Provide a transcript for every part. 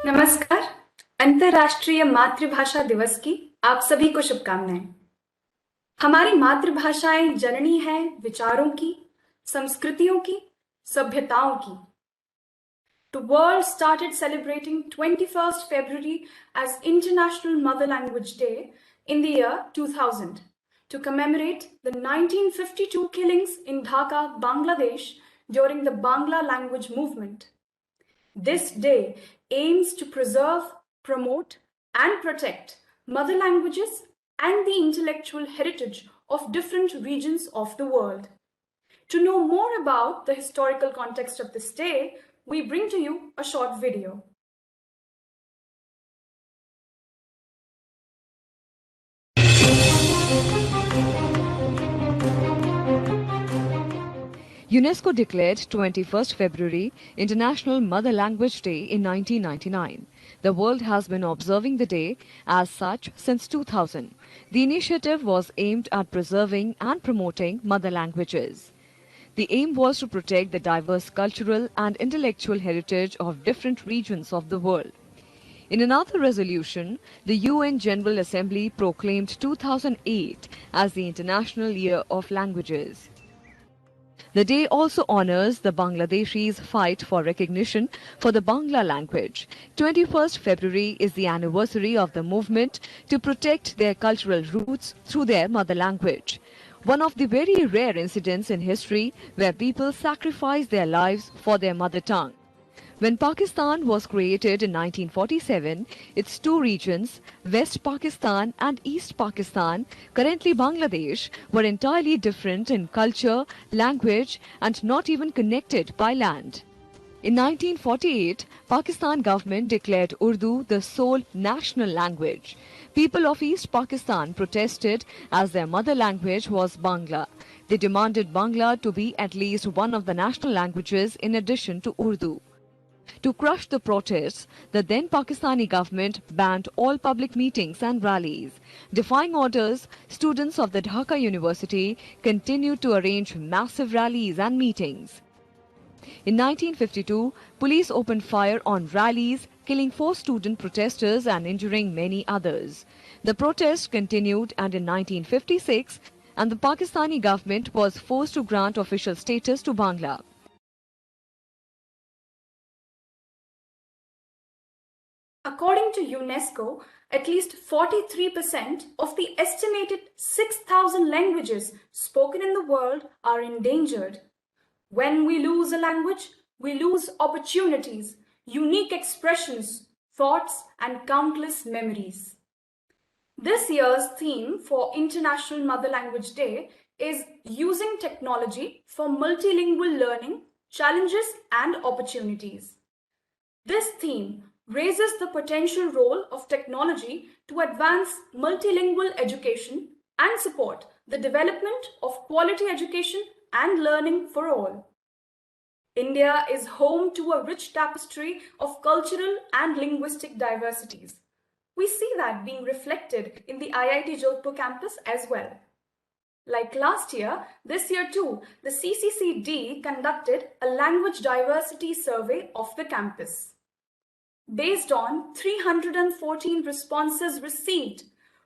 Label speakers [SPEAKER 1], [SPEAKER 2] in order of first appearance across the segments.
[SPEAKER 1] नमस्कार। अंतर्राष्ट्रीय मातृभाषा दिवस की आप सभी को शुभकामनाएं। हमारी मातृभाषाएं जननी है विचारों की, संस्कृतियों की, सभ्यताओं की। The world started celebrating 21st February as International Mother Language Day in the year 2000 to commemorate the 1952 killings in Dhaka, Bangladesh during the Bangla language movement. This day aims to preserve, promote, and protect mother languages and the intellectual heritage of different regions of the world. To know more about the historical context of this day, we bring to you a short video.
[SPEAKER 2] UNESCO declared 21st February International Mother Language Day in 1999. The world has been observing the day as such since 2000. The initiative was aimed at preserving and promoting mother languages. The aim was to protect the diverse cultural and intellectual heritage of different regions of the world. In another resolution, the UN General Assembly proclaimed 2008 as the International Year of Languages. The day also honors the Bangladeshis' fight for recognition for the Bangla language. 21st February is the anniversary of the movement to protect their cultural roots through their mother language. One of the very rare incidents in history where people sacrifice their lives for their mother tongue. When Pakistan was created in 1947, its two regions, West Pakistan and East Pakistan, currently Bangladesh, were entirely different in culture, language, and not even connected by land. In 1948, Pakistan government declared Urdu the sole national language. People of East Pakistan protested as their mother language was Bangla. They demanded Bangla to be at least one of the national languages in addition to Urdu. To crush the protests, the then Pakistani government banned all public meetings and rallies. Defying orders, students of the Dhaka University continued to arrange massive rallies and meetings. In 1952, police opened fire on rallies, killing 4 student protesters and injuring many others. The protests continued, and in 1956, the Pakistani government was forced to grant official status to Bangla.
[SPEAKER 1] According to UNESCO, at least 43% of the estimated 6,000 languages spoken in the world are endangered. When we lose a language, we lose opportunities, unique expressions, thoughts, and countless memories. This year's theme for International Mother Language Day is using technology for multilingual learning, challenges, and opportunities. This theme raises the potential role of technology to advance multilingual education and support the development of quality education and learning for all. India is home to a rich tapestry of cultural and linguistic diversities. We see that being reflected in the IIT Jodhpur campus as well. Like last year, this year too, the CCCD conducted a language diversity survey of the campus. Based on 314 responses received,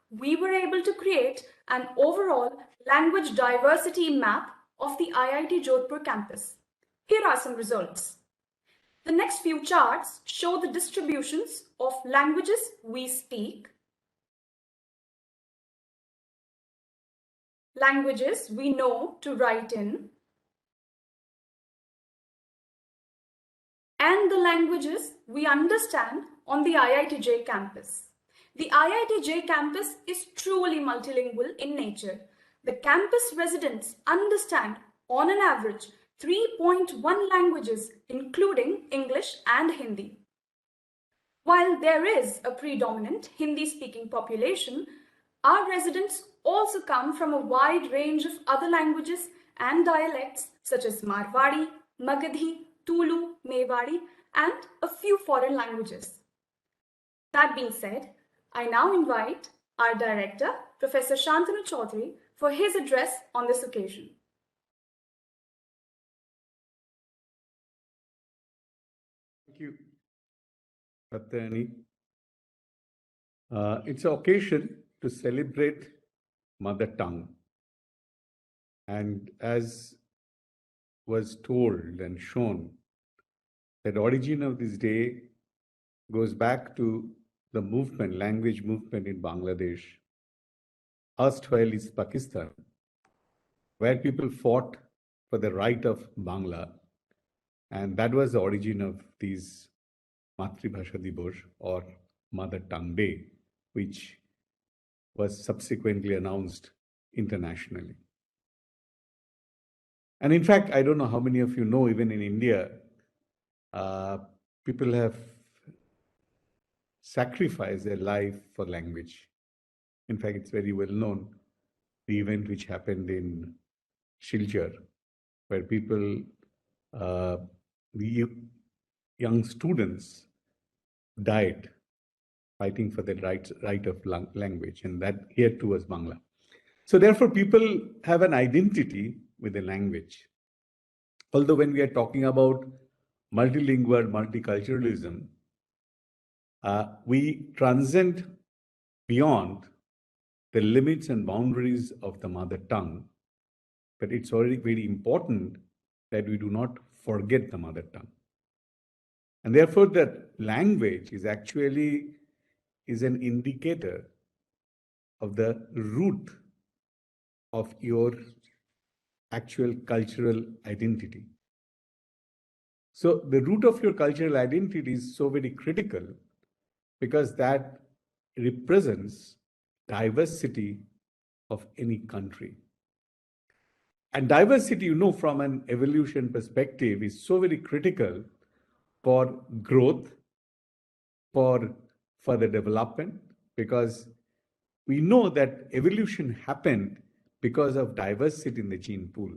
[SPEAKER 1] we were able to create an overall language diversity map of the IIT Jodhpur campus. Here are some results. The next few charts show the distributions of languages we speak, languages we know to write in, and the languages we understand on the IITJ campus. The IITJ campus is truly multilingual in nature. The campus residents understand, on an average, 3.1 languages, including English and Hindi. While there is a predominant Hindi-speaking population, our residents also come from a wide range of other languages and dialects such as Marwari, Magadhi, Tulu, Mewari, and a few foreign languages. That being said, I now invite our director, Professor Santanu Chaudhury, for his address on this occasion.
[SPEAKER 3] Thank you. Attorney. It's an occasion to celebrate mother tongue. And as was told and shown, that origin of this day goes back to the movement, language movement in Bangladesh, erstwhile is Pakistan, where people fought for the right of Bangla. And that was the origin of these Matribhasha Divas or Mother Tongue Day, which was subsequently announced internationally. And in fact, I don't know how many of you know, even in India, people have sacrificed their life for language. In fact, it's very well known, the event which happened in Silchar, where people, the young students died fighting for the right of language, and that here too was Bangla. So therefore, people have an identity with the language. Although when we are talking about multilingual, multiculturalism, we transcend beyond the limits and boundaries of the mother tongue, but it's already very important that we do not forget the mother tongue. And therefore, that language is actually an indicator of the root of your actual cultural identity. So the root of your cultural identity is so very critical because that represents diversity of any country. And diversity, you know, from an evolution perspective is so very critical for growth, for further development, because we know that evolution happened because of diversity in the gene pool.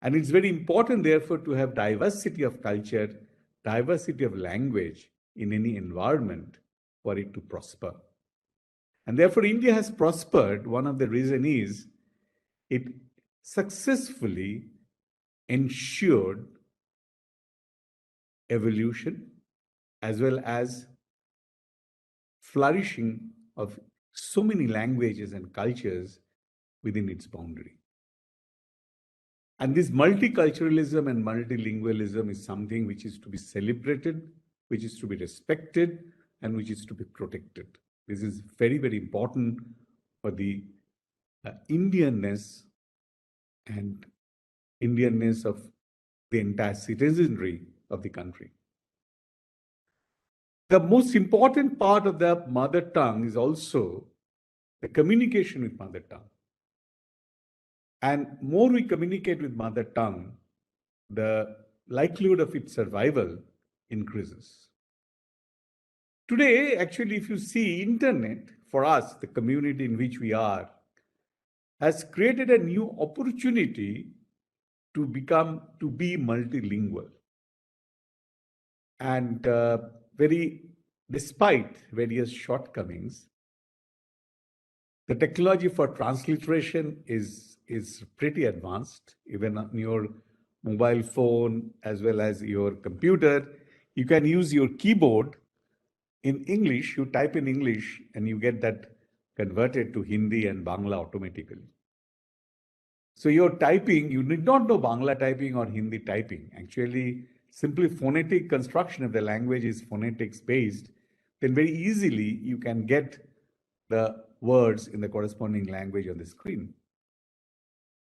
[SPEAKER 3] And it's very important, therefore, to have diversity of culture, diversity of language in any environment for it to prosper. And therefore, India has prospered. One of the reasons is it successfully ensured evolution as well as flourishing of so many languages and cultures within its boundary. And this multiculturalism and multilingualism is something which is to be celebrated, which is to be respected, and which is to be protected. This is very, very important for the Indianness and Indianness of the entire citizenry of the country. The most important part of the mother tongue is also the communication with mother tongue. And more we communicate with mother tongue, the likelihood of its survival increases. Today, actually, if you see internet, for us, the community in which we are, has created a new opportunity to be multilingual. And despite various shortcomings, the technology for transliteration is pretty advanced. Even on your mobile phone as well as your computer, you can use your keyboard in English. You type in English and you get that converted to Hindi and Bangla automatically. So your typing, you need not know Bangla typing or Hindi typing. Actually, simply phonetic construction of the language is phonetics based, then very easily you can get the words in the corresponding language on the screen.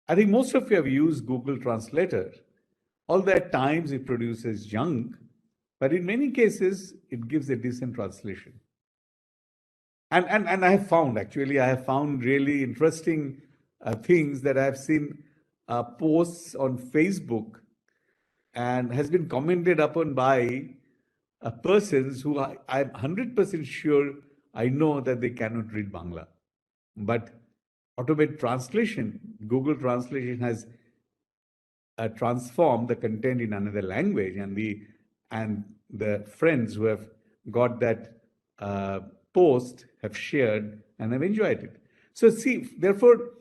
[SPEAKER 3] I think most of you have used Google Translator. Although at times it produces junk, but in many cases it gives a decent translation. And I have found really interesting things that I have seen posts on Facebook and has been commented upon by persons who I'm 100% sure I know that they cannot read Bangla. But automated translation, Google Translation has transformed the content in another language, and the friends who have got that post have shared and have enjoyed it. So see, therefore,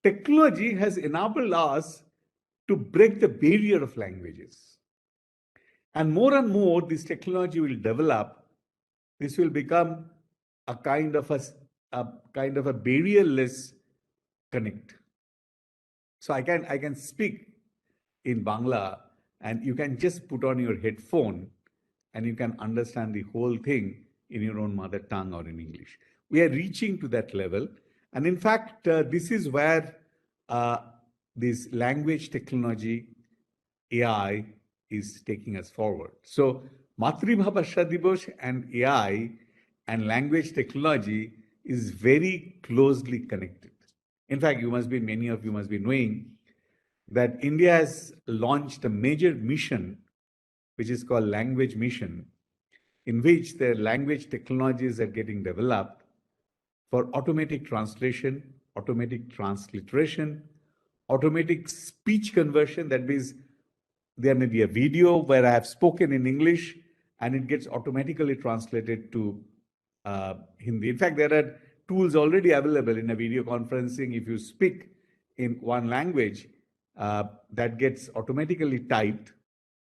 [SPEAKER 3] technology has enabled us to break the barrier of languages. And more this technology will develop this will become a kind of a barrierless connect. So I can speak in Bangla, and you can just put on your headphone and you can understand the whole thing in your own mother tongue or in English. We are reaching to that level. And in fact, this is where this language technology, AI, is taking us forward. So Matribhasha Divas and AI and language technology is very closely connected. In fact, many of you must be knowing that India has launched a major mission, which is called Language Mission, in which the language technologies are getting developed for automatic translation, automatic transliteration, automatic speech conversion. That means there may be a video where I have spoken in English and it gets automatically translated to Hindi. In fact, there are tools already available in a video conferencing. If you speak in one language, that gets automatically typed,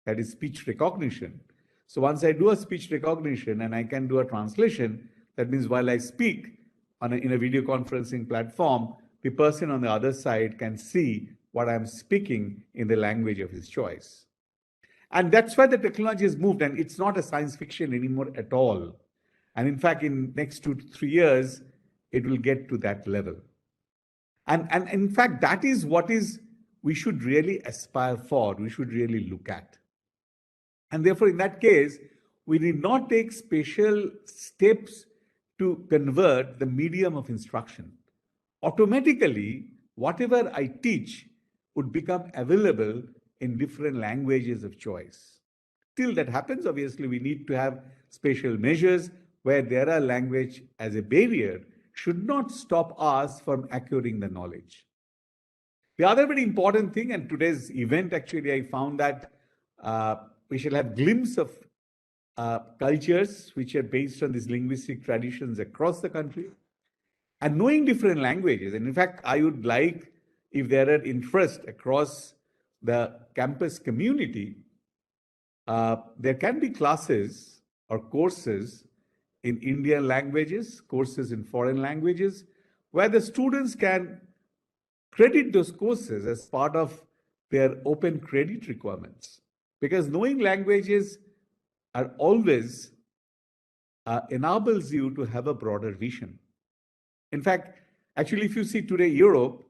[SPEAKER 3] that is speech recognition. So once I do a speech recognition and I can do a translation, that means while I speak in a video conferencing platform, the person on the other side can see what I'm speaking in the language of his choice. And that's why the technology has moved, and it's not a science fiction anymore at all. And in fact, in next 2 to 3 years, it will get to that level. And in fact, that is what we should really aspire for, we should really look at. And therefore, in that case, we need not take special steps to convert the medium of instruction. Automatically, whatever I teach would become available in different languages of choice. Till that happens, obviously, we need to have special measures where there are language as a barrier should not stop us from acquiring the knowledge. The other very important thing, and today's event, actually, I found that we shall have glimpse of cultures which are based on these linguistic traditions across the country and knowing different languages. And in fact, I would like, if there are interest across the campus community, there can be classes or courses in Indian languages, courses in foreign languages, where the students can credit those courses as part of their open credit requirements. Because knowing languages are always enables you to have a broader vision. In fact, actually, if you see today Europe,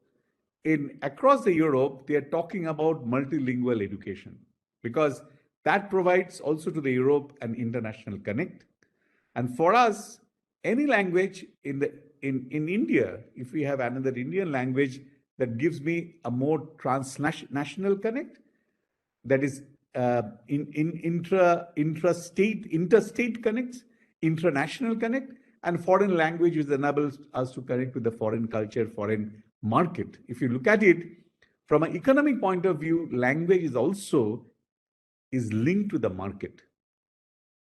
[SPEAKER 3] across the Europe, they are talking about multilingual education because that provides also to the Europe an international connect. And for us, any language in India, if we have another Indian language that gives me a more transnational connect, that is interstate connects, international connect, and foreign languages enables us to connect with the foreign culture, foreign market. If you look at it from an economic point of view, language is also linked to the market.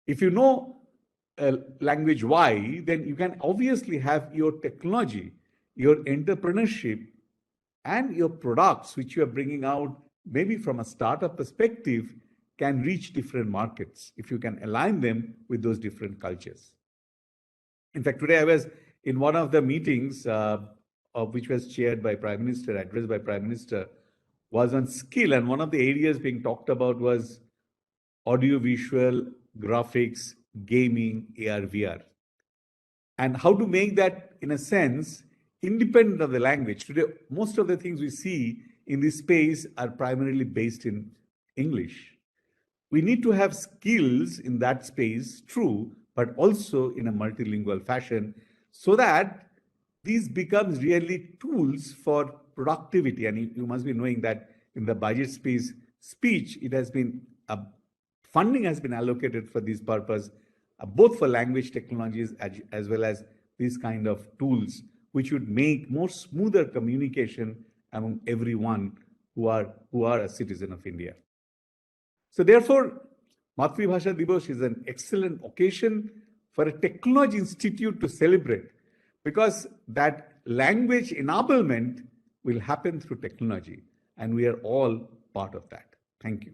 [SPEAKER 3] If you know language Y, then you can obviously have your technology, your entrepreneurship, and your products, which you are bringing out, maybe from a startup perspective, can reach different markets if you can align them with those different cultures. In fact, today I was in one of the meetings which was chaired by Prime Minister, addressed by Prime Minister, was on skill. And one of the areas being talked about was audio-visual, graphics, gaming, AR, VR. And how to make that, in a sense, independent of the language. Today, most of the things we see in this space are primarily based in English. We need to have skills in that space, true, but also in a multilingual fashion, so that these becomes really tools for productivity. And you must be knowing that in the budget space, speech, it has been, funding has been allocated for this purpose, both for language technologies as well as these kind of tools, which would make more smoother communication among everyone who are a citizen of India. So therefore, Matribhasha Divas is an excellent occasion for a technology institute to celebrate, because that language enablement will happen through technology, and we are all part of that. Thank you.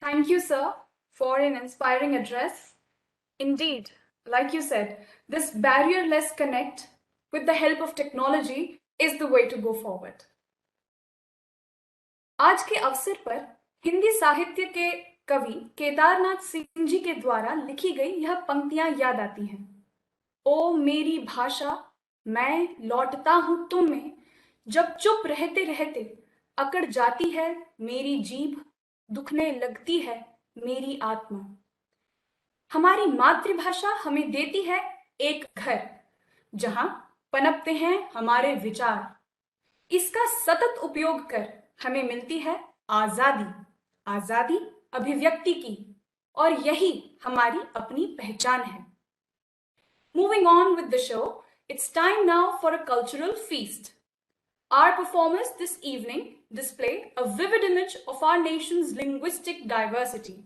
[SPEAKER 1] Thank you, sir, for an inspiring address. Indeed, Like you said, this barrier-less connect with the help of technology is the way to go forward. आज के अवसर पर हिंदी साहित्य के कवि केदारनाथ सिंह जी के द्वारा लिखी गई यह पंक्तियां याद आती हैं। ओ मेरी भाषा, मैं लौटता हूं तुम में, जब चुप रहते रहते अकड़ जाती है मेरी जीभ, दुखने लगती है मेरी आत्मा। हमारी मातृभाषा हमें देती है एक घर जहां पनपते हैं हमारे विचार। इसका सतत उपयोग कर हमें मिलती है आजादी, आजादी अभिव्यक्ति की, और यही हमारी अपनी पहचान है। Moving on with the show, it's time now for a cultural feast. Our performers this evening display a vivid image of our nation's linguistic diversity.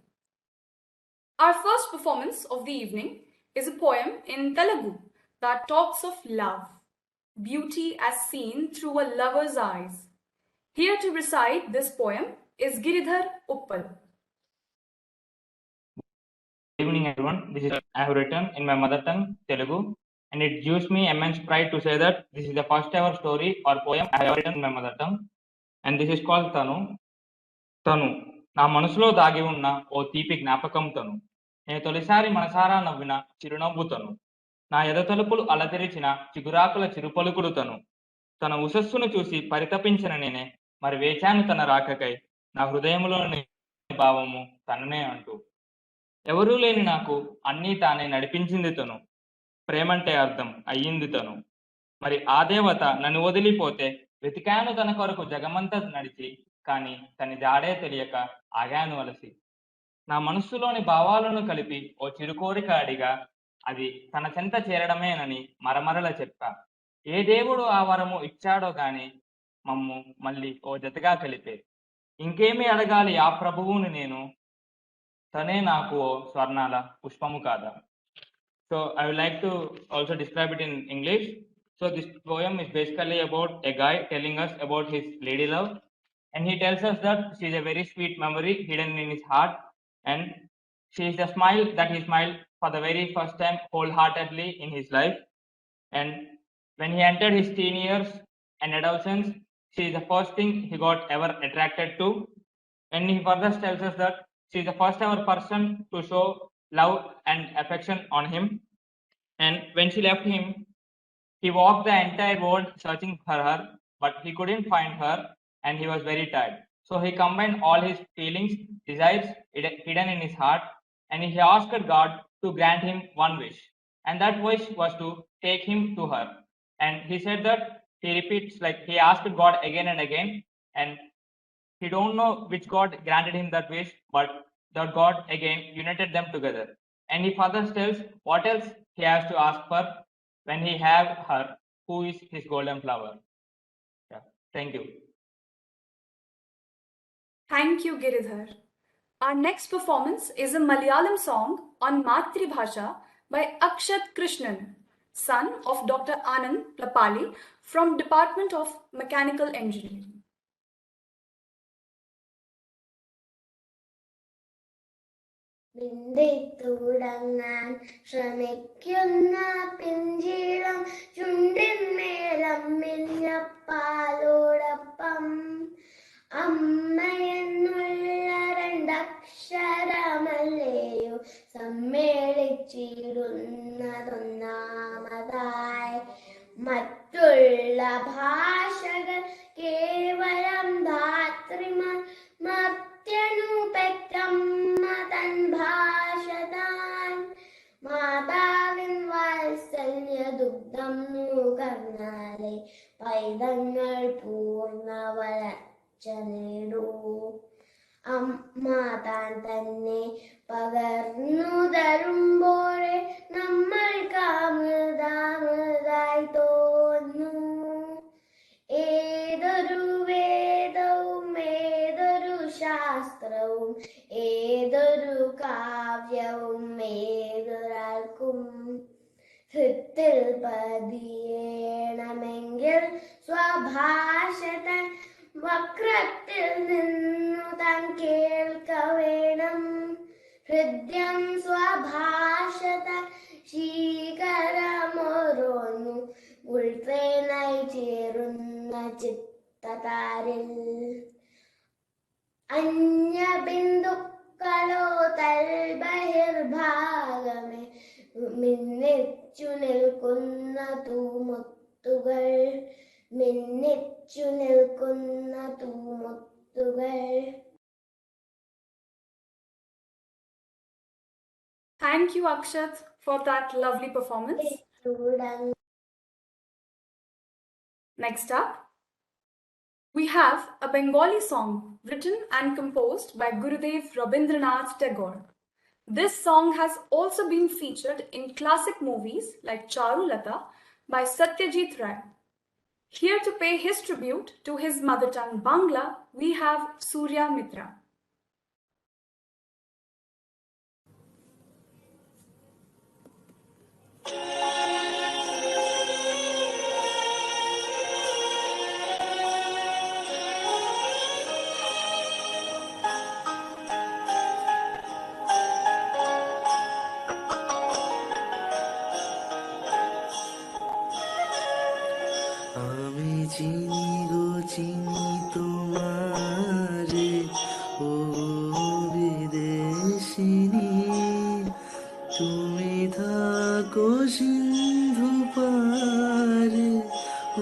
[SPEAKER 1] Our first performance of the evening is a poem in Telugu that talks of love, beauty as seen through a lover's eyes. Here to recite this poem is Giridhara Uppala.
[SPEAKER 4] Good evening, everyone. This is I have written in my mother tongue, Telugu, and it gives me immense pride to say that this is the first ever story or poem I have written in my mother tongue, and this is called Tanu. తను నా మనసులో దాగి ఉన్న ఓ తీపి జ్ఞాపకం తను, నేను తొలిసారి మనసారా నవ్విన చిరునవ్వు తను, నా ఎదతలుపులు అలతెరిచిన చిగురాకుల చిరుపలుకులు తను, తన ఉషస్సును చూసి పరితపించిన నేనే మరి వేచాను తన రాకకై, నా హృదయంలోని భావము తననే అంటూ. ఎవరూ లేని నాకు అన్నీ తానే నడిపించింది తను, ప్రేమంటే అర్థం అయ్యింది తను, మరి ఆ దేవత నన్ను వదిలిపోతే వెతికాను తన కొరకు జగమంతా నడిచి, కానీ తన జాడే తెలియక ఆగాను అలసి. నా మనస్సులోని భావాలను కలిపి ఓ చిరుకోరిక అడిగా, అది తన చెంత చేరడమేనని మరమరల చెప్పా. ఏ దేవుడు ఆ వరము ఇచ్చాడో గాని మమ్ము మళ్ళీ ఓ జతగా కలిపే, ఇంకేమీ అడగాలి ఆ ప్రభువుని నేను, తనే నాకు ఓ స్వర్ణాల పుష్పము కాదా. So I would like to also describe it in English. So this poem is basically about a guy telling us about his lady love, and he tells us that she is a very sweet memory hidden in his heart, and she is the smile that he smiled for the very first time wholeheartedly in his life. And when he entered his teen years and adolescence, she is the first thing he got ever attracted to. And he further tells us that she is the first ever person to show love and affection on him. And when she left him, he walked the entire world searching for her, but he couldn't find her, and he was very tired. So he combined all his feelings, desires hidden in his heart, and he asked God to grant him one wish. And that wish was to take him to her. And he said that he repeats, like he asked God again and again, and he don't know which God granted him that wish, but that God again united them together. And he further tells what else he has to ask for when he have her, who is his golden flower. Yeah, thank you.
[SPEAKER 1] Thank you, Giridhar. Our next performance is a Malayalam song on Matribhasha by Akshath Krishnan, son of Dr. Anand Lapali from Department of Mechanical Engineering.
[SPEAKER 5] തുടങ്ങാൻ ശ്രമിക്കുന്ന പിഞ്ചിളം ചുണ്ടിന്മേലം മിന്നപ്പാലോടൊപ്പം അമ്മയെന്നുള്ള രണ്ടക്ഷരമല്ലേയോ സമ്മേളിച്ചിടുന്നതൊന്നാമതായി. മറ്റുള്ള ഭാഷകൾ കേവലം ധാത്രിമാർ, മർത്യനു പെറ്റമ്മ തൻ ഭാഷ താൻ. മാതാവിൻ വാത്സല്യ ദുഗ്ധം നുകർന്നാലേ പൈതങ്ങൾ പൂർണ്ണ വളർച്ച നേടൂ. അമ്മ താൻ തന്നെ പകർന്നു തരുമ്പോഴേ നമ്മൾക്ക് അമൃതാമൃതായി തോന്നു. ഏതൊരു വേദവും ഏതൊരു ശാസ്ത്രവും ഏതൊരു കാവ്യവും ഏതൊരാൾക്കും ഹൃത്തിൽ പതിയേണമെങ്കിൽ സ്വഭാഷ തൻ വക്രത്തിൽ നിന്നു താൻ കേൾക്ക വേണം. ഹൃദ്യം സ്വഭാഷ തൻ ശീകരമോരോന്നു ഉൾപ്പേനായി ചേരുന്ന ചിത്തതാരിൽ അന്യബിന്ദുക്കളോ തൽബഹിർഭാഗമേ മിന്നിച്ചു നിൽക്കുന്ന തൂമുത്തുകൾ മിന്നിച്ചു നിൽക്കുന്ന തൂമുത്തുകൾ.
[SPEAKER 1] Thank you, Akshath, for that lovely performance. Next up, we have a Bengali song written and composed by Gurudev Rabindranath Tagore. This song has also been featured in classic movies like Charulata by Satyajit Ray. Here to pay his tribute to his mother tongue Bangla, we have Surya Mitra.
[SPEAKER 6] চিনি গো চিনি তোমারে ও বিদেশিনী তুমি থাকো সিন্ধু পারে ও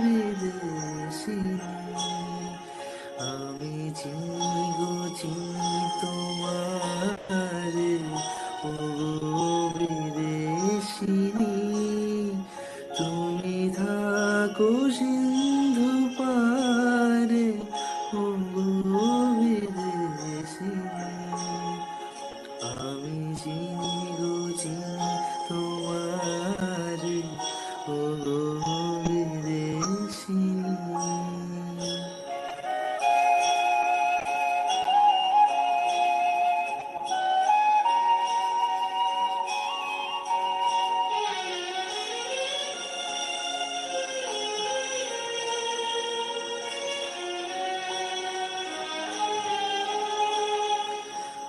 [SPEAKER 6] বিদেশিনী আমি চিনি গো চিনি তোমারে ও বিদেশিনী তুমি থাকো সিন্ধু পারে ও বিদেশিনী আমি চিনি গো চিনি তোমারে ও বিদেশিনী.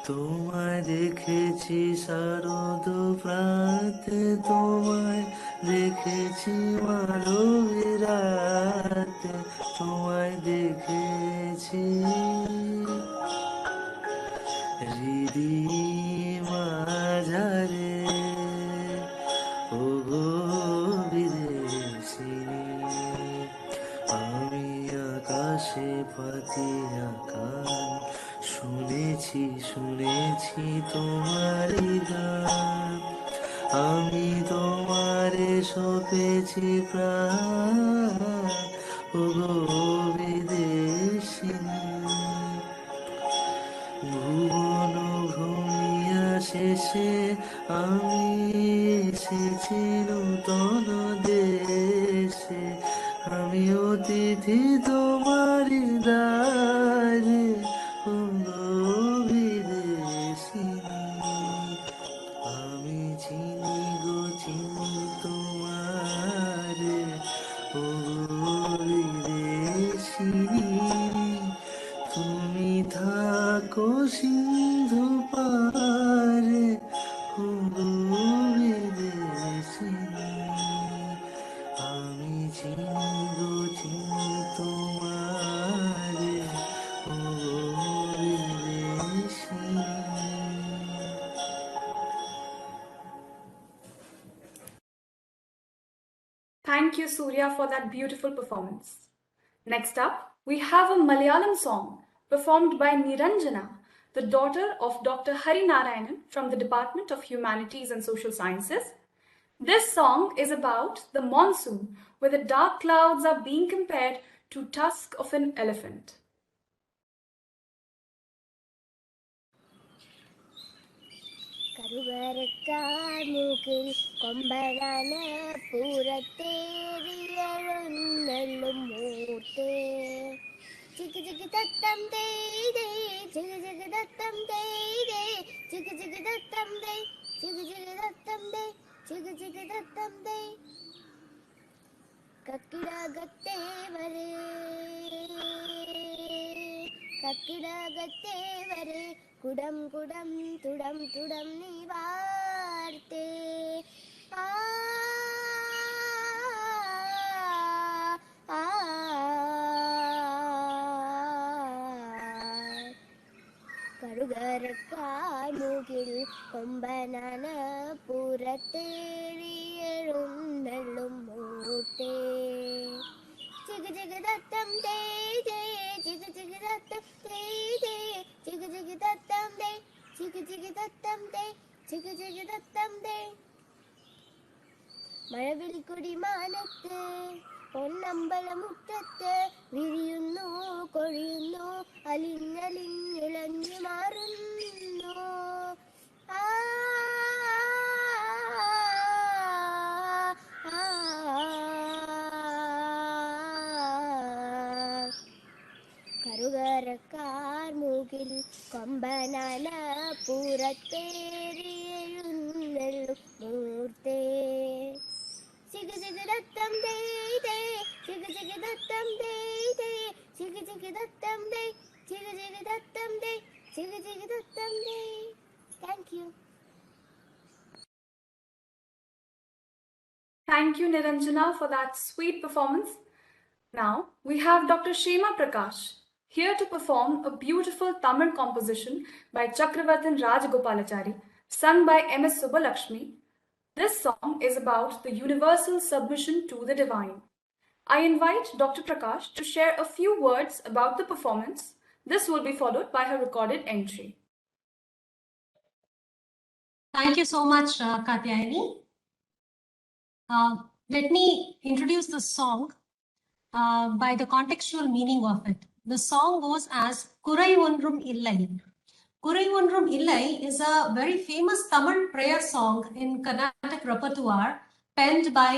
[SPEAKER 6] তোমায় দেখেছি শারদ প্রাতে তোমায় দেখেছি মালবিরাতে তোমায় দেখেছি হৃদি মাঝারে ও গো বিদেশিনী আমি আকাশে পাতিয়া কান শুনেছি শুনেছি তোমার গান আমি তোমারে সপেছি প্রাণ ও গো বিদেশিনী ভুবন ভূমিয়া শেষে আমি এসেছি নূতন দেশে আমি অতিথি তোমার দ্বারে ও বিদেশিনী আমি চিনি গো চিনি তোমারে ও বিদেশিনী তুমি থাকো সিন্ধু পারে ও বিদেশিনী আমি চিনি গো চিনি তোমারে ও বিদেশিনী.
[SPEAKER 1] Thank you, Surya, for that beautiful performance. Next up, we have a Malayalam song performed by Niranjana, the daughter of Dr. Harinarayanan from the Department of Humanities and Social Sciences. This song is about the monsoon, where the dark clouds are being compared to tusk of an elephant.
[SPEAKER 5] കരുവരക്കാർ മൂക്കിൽ കൊമ്പനാന പൂരത്തേറിയഴുന്നെള്ളും മൂർത്തേ ചിക്ക് ചിക്ക് തത്തം തേതേ ചിക്ക് ചിക്ക് തത്തം തേതേ ചിക്ക് ചിക്ക് തത്തം തേ ചിക്ക് ചിക്ക് തത്തം തേ ചിക്ക് ചിക്ക് തത്തം തേ കക്കിടകത്തെ വരെ കക്കിടകത്തെ വരെ കുടം കുടം തുടം തുടം നീ വാർത്തേ കറുകരക്കാർമുകിൽ കൊമ്പനാന പുറത്തേറിയെഴുന്നള്ളും മൂട്ടേ ചിക ചിക ദത്തം തേ തേ ചിക ചിക ദത്തം തേ തേ ചിക ചിക ദത്തം തേ ചിക ചിക ദത്തം തേ ചിക ചിക ദത്തം തേ മഴവിൽക്കുടി മാനത്ത് പൊന്നമ്പലമുറ്റത്ത് വിരിയുന്നു കൊഴിയുന്നു അലിഞ്ഞലിഞ്ഞിളഞ്ഞു മാറുന്നു ആ കറുകരക്കാർമുകിൽ കൊമ്പനാന പുറത്തേറിയെഴുന്നള്ളും മൂർത്തേ ചിക ചിക ദത്തം തേ തേ ചിക ചിക ദത്തം തേ തേ ചിക ചിക ദത്തം തേ ചിക ചിക ദത്തം തേ ചിക ചിക ദത്തം തേ. Thank you.
[SPEAKER 1] Thank you, Niranjana, for that sweet performance. Now we have Dr. Kshema Prakash here to perform a beautiful Tamil composition by Chakravartin Rajagopalachari, sung by M.S. Subbalakshmi. This song is about the universal submission to the divine. I invite Dr. Prakash to share a few words about the performance. This will be followed by her recorded entry.
[SPEAKER 7] Thank you so much, Katyayani. Let me introduce the song by the contextual meaning of it. The song goes as Kurai Ondrum Illai. Kurai Ondrum Illai is a very famous Tamil prayer song in Carnatic repertoire penned by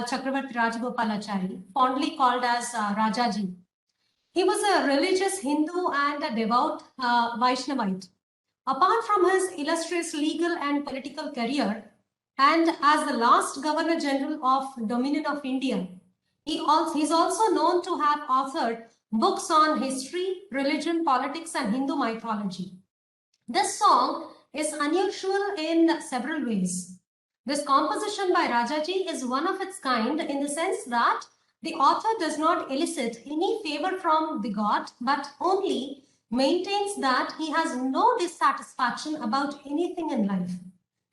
[SPEAKER 7] Chakravarti Rajagopalachari, fondly called as Rajaji. He was a religious Hindu and a devout Vaishnavite. Apart from his illustrious legal and political career, and as the last Governor General of Dominion of India, he's also known to have authored books on history, religion, politics, and Hindu mythology. This song is unusual in several ways. This composition by Rajaji is one of its kind in the sense that the author does not elicit any favor from the god, but only maintains that he has no dissatisfaction about anything in life.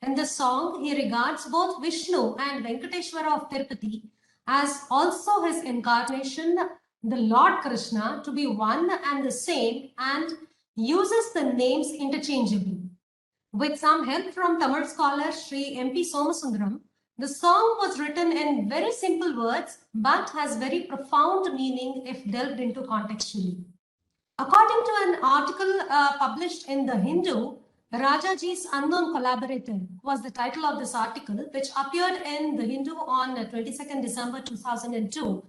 [SPEAKER 7] In this song, he regards both Vishnu and Venkateshwara of Tirupati as also his incarnation, the Lord Krishna, to be one and the same, and uses the names interchangeably. With some help from Tamil scholar Sri M.P. Somasundaram, the song was written in very simple words but has very profound meaning if delved into contextually. According to an article published in The Hindu, Rajaji's Unknown Collaborator was the title of this article, which appeared in The Hindu on 22nd December 2002.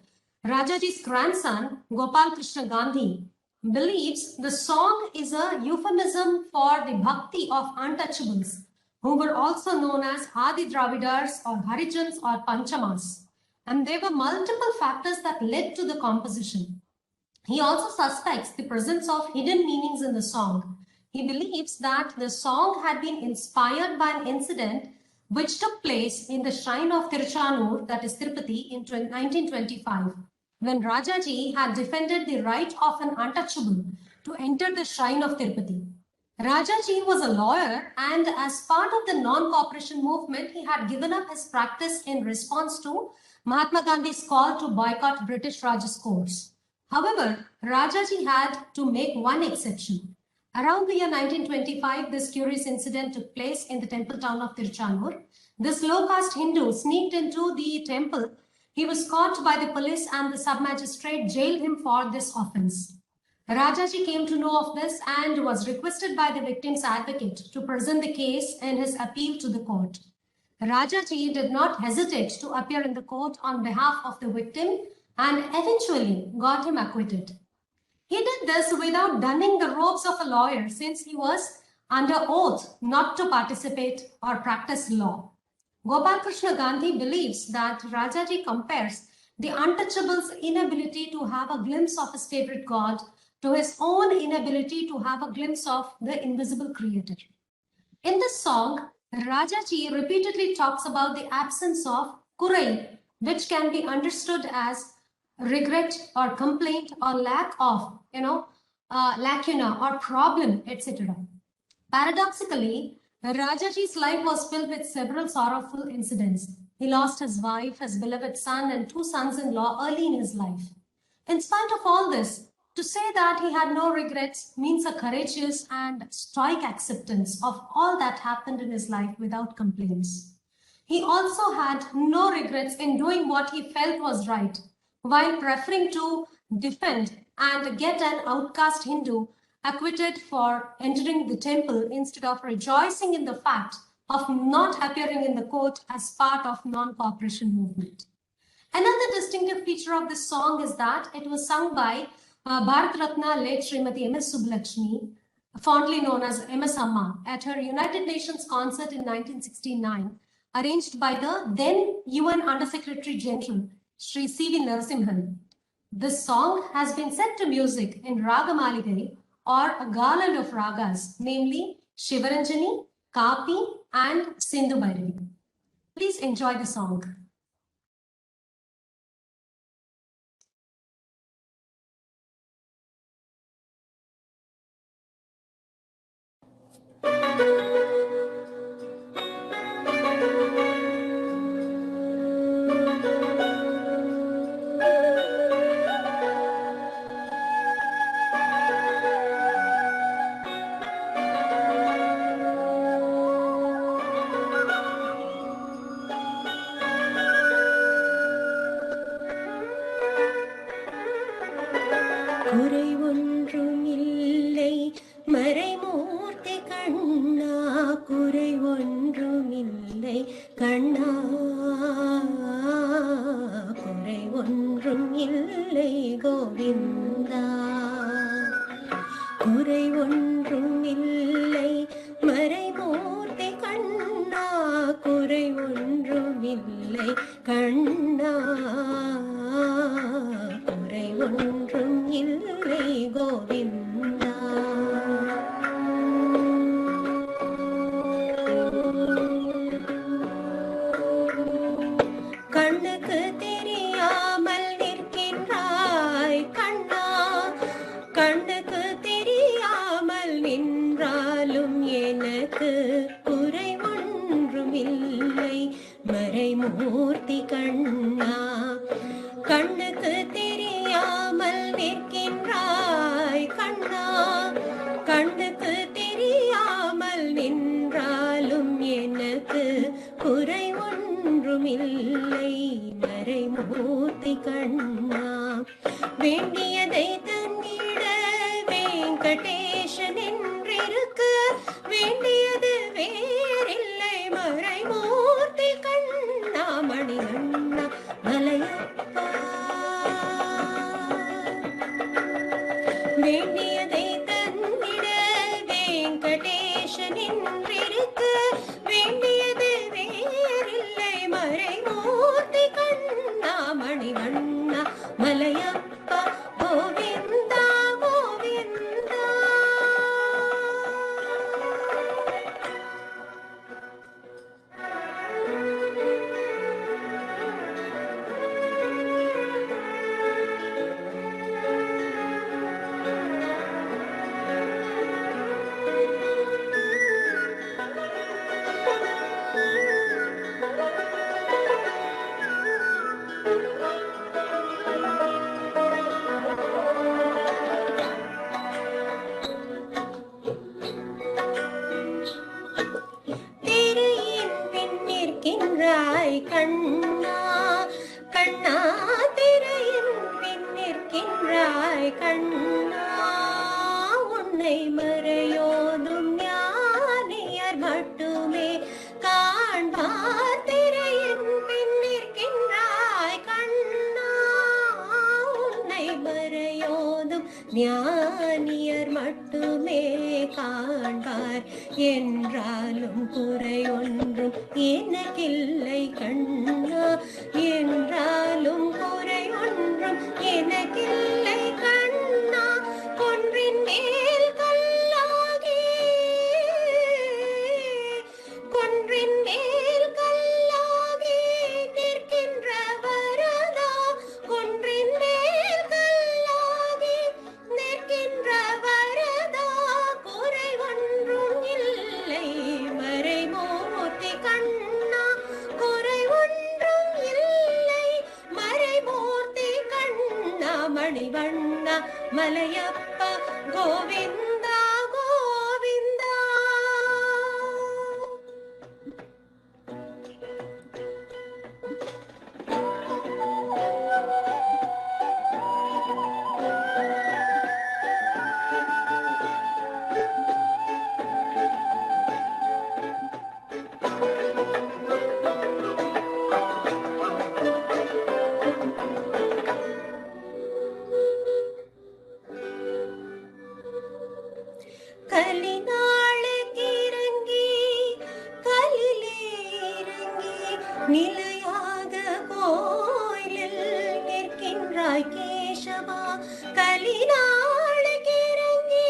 [SPEAKER 7] Rajaji's grandson, Gopal Krishna Gandhi, believes the song is a euphemism for the bhakti of untouchables, who were also known as Adi Dravidars or Harijans or Panchamas. And there were multiple factors that led to the composition. He also suspects the presence of hidden meanings in the song. He believes that the song had been inspired by an incident which took place in the shrine of Tiruchanur, that is Tirupati, in 1925, when Rajaji had defended the right of an untouchable to enter the shrine of Tirupati. Rajaji was a lawyer, and as part of the non-cooperation movement, he had given up his practice in response to Mahatma Gandhi's call to boycott British Raj's courts. However, Rajaji had to make one exception. Around the year 1925, this curious incident took place in the temple town of Tiruchanur. This low-caste Hindu sneaked into the temple. He was caught by the police and the sub-magistrate jailed him for this offense. Rajaji came to know of this and was requested by the victim's advocate to present the case in his appeal to the court. Rajaji did not hesitate to appear in the court on behalf of the victim and eventually got him acquitted. He did this without donning the robes of a lawyer, since he was under oath not to participate or practice law. Gopal Krishna Gandhi believes that Rajaji compares the untouchable's inability to have a glimpse of his favorite god to his own inability to have a glimpse of the invisible creator. In this song, Rajaji repeatedly talks about the absence of kurai, which can be understood as regret or complaint or lack of, lacuna or problem, etc. Paradoxically, Rajaji's life was filled with several sorrowful incidents. He lost his wife, his beloved son, and 2 sons-in-law early in his life. In spite of all this, to say that he had no regrets means a courageous and stoic acceptance of all that happened in his life without complaints. He also had no regrets in doing what he felt was right, while preferring to defend and get an outcast Hindu acquitted for entering the temple instead of rejoicing in the fact of not appearing in the court as part of non-cooperation movement. Another distinctive feature of this song is that it was sung by Bharat Ratna late Srimati M.S. Subbulakshmi, fondly known as M.S. Amma, at her United Nations concert in 1969, arranged by the then UN Under-Secretary General, Sri C.V. Narasimhan. This song has been set to music in Raga Maligai, or a garland of ragas, namely Shivaranjani, Kapi, and Sindhu Bhairavi. Please enjoy the song.
[SPEAKER 8] குறை ஒன்றும் இல்லை மறைமூர்த்தி கண்ணா, குறை ஒன்றும் இல்லை கண்ணா, குறை ஒன்றும் இல்லை கோவிந்தா, குறை ஒன்றும் இல்லை மறைமூர்த்தி கண்ணா, குறை ஒன்றும் இல்லை கண்ணா, குறை ஒன்றும் இல்லை கோவிந்தா. கண்ணுக்கு தெரியாமல் நிற்கின்றாய் கண்ணா, கண்ணுக்கு தெரியாமல் நின்றாலும் எனக்கு குறை ஒன்றும் இல்லை மறைமூர்த்தி கண்ணா, கண்ணுக்கு தெரியாமல் நிற்கின்றாய் கண்ணா, கண்ணுக்கு தெரியாமல் நின்றாலும் எனக்கு குறை ஒன்றும் இல்லை மறைமூர்த்தி கண்ணா. வேண்டியதை தந்திட வெங்கடேசன் என்றிருக்க வேண்டியது வேறில்லை மறைமூர்த்தி கண்ணா, மணிகண்ணா மலையப்பா. வேண்டியதை தந்திட வெங்கடேசன் என்றிருக்க வேண்டியது வேறில்லை மறைமூர்த்தி கண்ணா, மணிகண்ணா மலையப்பா. கோவிந்தா கோவிந்தா. கண்ணா கண்ணா, திரையின் பின் நிற்கின்றாய் கண்ணா, உன்னை மறையோதும் ஞானியர் மட்டுமே காண்பார். திரையின் பின் நிற்கின்றாய் கண்ணா, உன்னை மறையோதும் ஞானியர் மட்டுமே காண்பார். என்றாலும் குறை ஒன்றும் எனக்கில்லை கண்ணா, என்றாலும் குறை ஒன்றும் எனக்கில்லை கண்ணா. கொன்றின் மேல் கல்லாகி, கொன்றின் மேல் கல்லாகி நிற்கின்ற வரதா, கொன்றின் மேல் கல்லாகி நிற்கின்ற வரதா, குறை ஒன்றும் இல்லை ಮಣಿವಣ್ಣ ಮಲಯಪ್ಪ ಗೋವಿಂದ ಗೋವಿಂದ. கலினாளுக்கிறங்கி கலிலேறங்கி நிலையாக கோயிலில் நிற்கின்றாய் கேசவா. கலினாளுக்கிறங்கி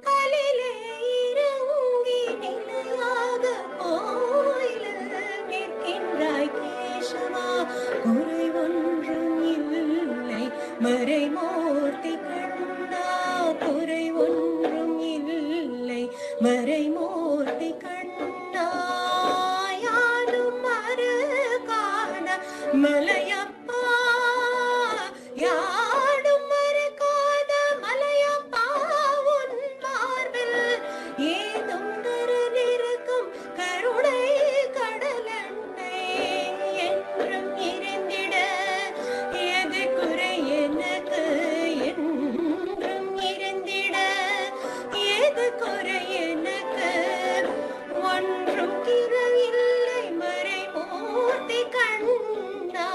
[SPEAKER 8] கலிலேறங்கி நிலையாக கோயிலில் நிற்கின்றாய் கேசவா. குறை ஒன்றும் இல்லை மறைமூர்த்தி கண்ணா, குறை ஒன்றும் இல்லை மறைமூர்த்தி கண்ணா. யாரும் மறுகாண மலையப்பா, யாரும் மறுகாண மலையப்பா. உன் மார்பில் ஏதும் தரவிருக்கும் கருணை கடலென்னை என்றும் இருந்திட. எது குறை எனக்கு என்றும் இருந்திட, எது குறை எனக்கு ஒன்றும் குறையில்லை மறைமூர்த்தி கண்ணா.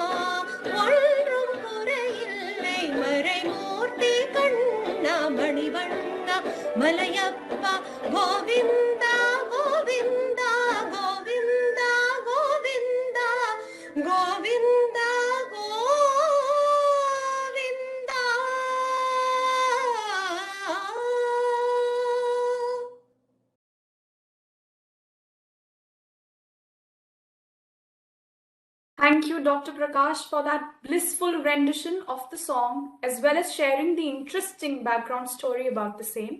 [SPEAKER 8] ஒன்றும் குறையில்லை மறைமூர்த்தி கண்ணா. மணிவண்ணா Malayappa Govinda Govinda Govinda Govinda Govinda Govinda.
[SPEAKER 1] Thank you, Dr. Prakash, for that blissful rendition of the song, as well as sharing the interesting background story about the same.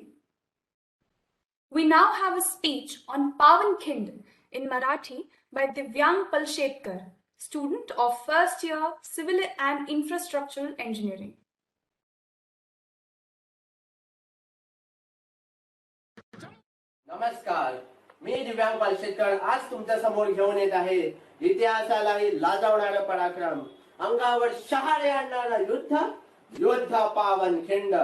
[SPEAKER 1] We now have a speech on Pavankhand in Marathi by Divyang Palshetkar, student of first year Civil and Infrastructural Engineering.
[SPEAKER 9] नमस्कार, मी दिव्यांग पालशेतकर आज तुमच्या समोर घेऊन येत आहे इतिहासालाही लाजवणारा पराक्रम, अंगावर शहारे आणणारा युद्ध, युद्ध पावनखिंड.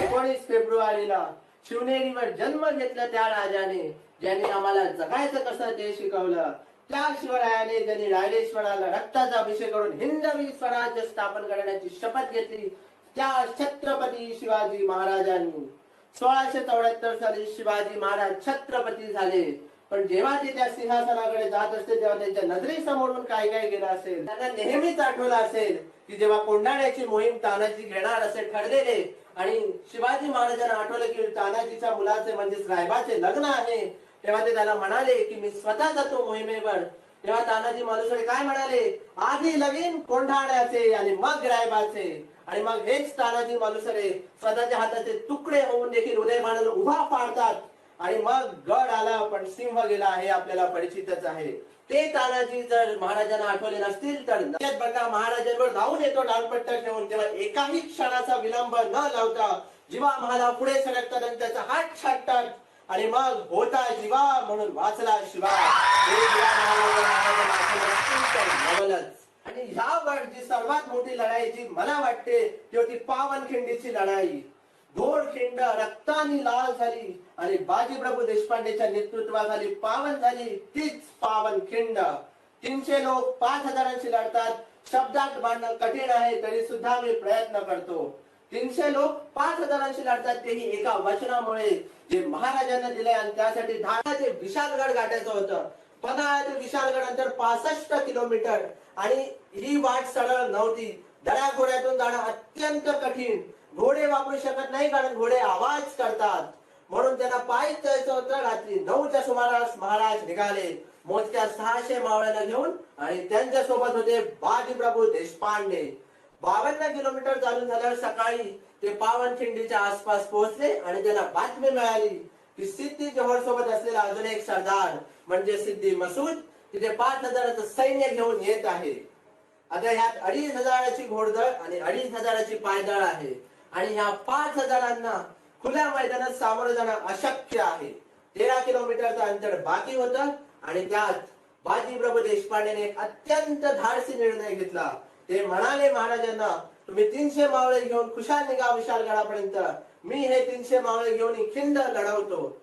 [SPEAKER 9] 19 फेब्रुवारीला शिवनेरीवर जन्म घेतला त्या राजाने, ज्यांनी आम्हाला जगायचं कसं ते शिकवलं. त्या शिवरायाने ज्यांनी रायरेश्वराला रक्ताचा अभिषेक करून हिंदवी स्वराज्य स्थापन करण्याची शपथ घेतली, त्या छत्रपती शिवाजी महाराजांनी 1674 साली शिवाजी महाराज छत्रपती झाले. पण जेव्हा ते त्या सिंहासनाकडे जात असते तेव्हा त्यांच्या नजरेसमोरून काय काय गेलं असेल. त्यांना नेहमीच आठवलं असेल की जेव्हा कोंढाण्याची मोहीम तानाजी घेणार असे ठरलेले आणि शिवाजी महाराजांना आठवलं की तानाजीच्या मुलाचे म्हणजेच रायबाचे लग्न आहे, तेव्हा ते त्याला म्हणाले की मी स्वतः जातो मोहिमेवर. तेव्हा तानाजी मालुसरे काय म्हणाले, आधी लगीन कोंढाण्याचे आणि मग रायबाचे. आणि मग हेच तानाजी मालुसरे स्वतःच्या हाताचे तुकडे होऊन देखील उदयभानला उभा पाडतात. आणि मग गड आला पण सिंह गेला हे आपल्याला परिचितच आहे. ते तानाजी जर महाराजांना आठवले नसतील तर बघा महाराजांवर धावून येतो लालपट्टा ठेवून, तेव्हा एकाही क्षणाचा विलंब न लावता जीवा महाला पुढे सरकतात आणि त्याचा हात छाटतात आणि मग होता जीवा म्हणून वाचला शिवा. आणि ह्यावर जी सर्वात मोठी लढाई जी मला वाटते ती होती पावनखिंडीची लढाई. घोडखिंड रक्तानी लाल झाली आणि बाजीप्रभू देशपांडेच्या नेतृत्वाखाली पावन झाली तीच पावनखिंड. 300 लोक 5000शी लढतात. शब्दात मांडणं कठीण आहे तरी सुद्धा मी प्रयत्न करतो. 300 लोक 5000शी लढतात तेही एका वचनामुळे जे महाराजांना दिले आणि त्यासाठी धाराचे विशालगड गाठायचं होतं. पन्हाळा ते विशालगड अंतर 65 किलोमीटर आणि ही वाट सरळ नव्हती. दऱ्याखोऱ्यातून जाणं अत्यंत कठीण. घोडे वापरू शकत नाही कारण घोडे आवाज करतात, म्हणून त्यांना पायीच जायचं होतं. रात्री 9च्या सुमारास महाराज निघाले मोजक्या 600 मावळ्यांना घेऊन आणि त्यांच्या सोबत होते बाजीप्रभू देशपांडे. 52 किलोमीटर चालून झाल्यावर सकाळी ते पावनखिंडीच्या आसपास पोहोचले आणि त्यांना बातमी मिळाली की सिद्धी जोहर सोबत असलेला अजून एक सरदार म्हणजे सिद्धी मसूद तिथे 5000चं सैन्य घेऊन येत आहे. आता ह्यात 2500ची घोडदळ आणि 2500ची पायदळ आहे आणि ह्या 5000 खुल्या मैदानात सामोरं जाणं अशक्य आहे. 13 किलोमीटरचं अंतर बाकी होतं आणि त्यात बाजीप्रभू देशपांडेने एक अत्यंत धाडसी निर्णय घेतला. ते म्हणाले महाराजांना, तुम्ही 300 मावळे घेऊन खुशाल निघा विशालगडापर्यंत, मी हे 300 मावळे घेऊन ही खिंड लढवतो.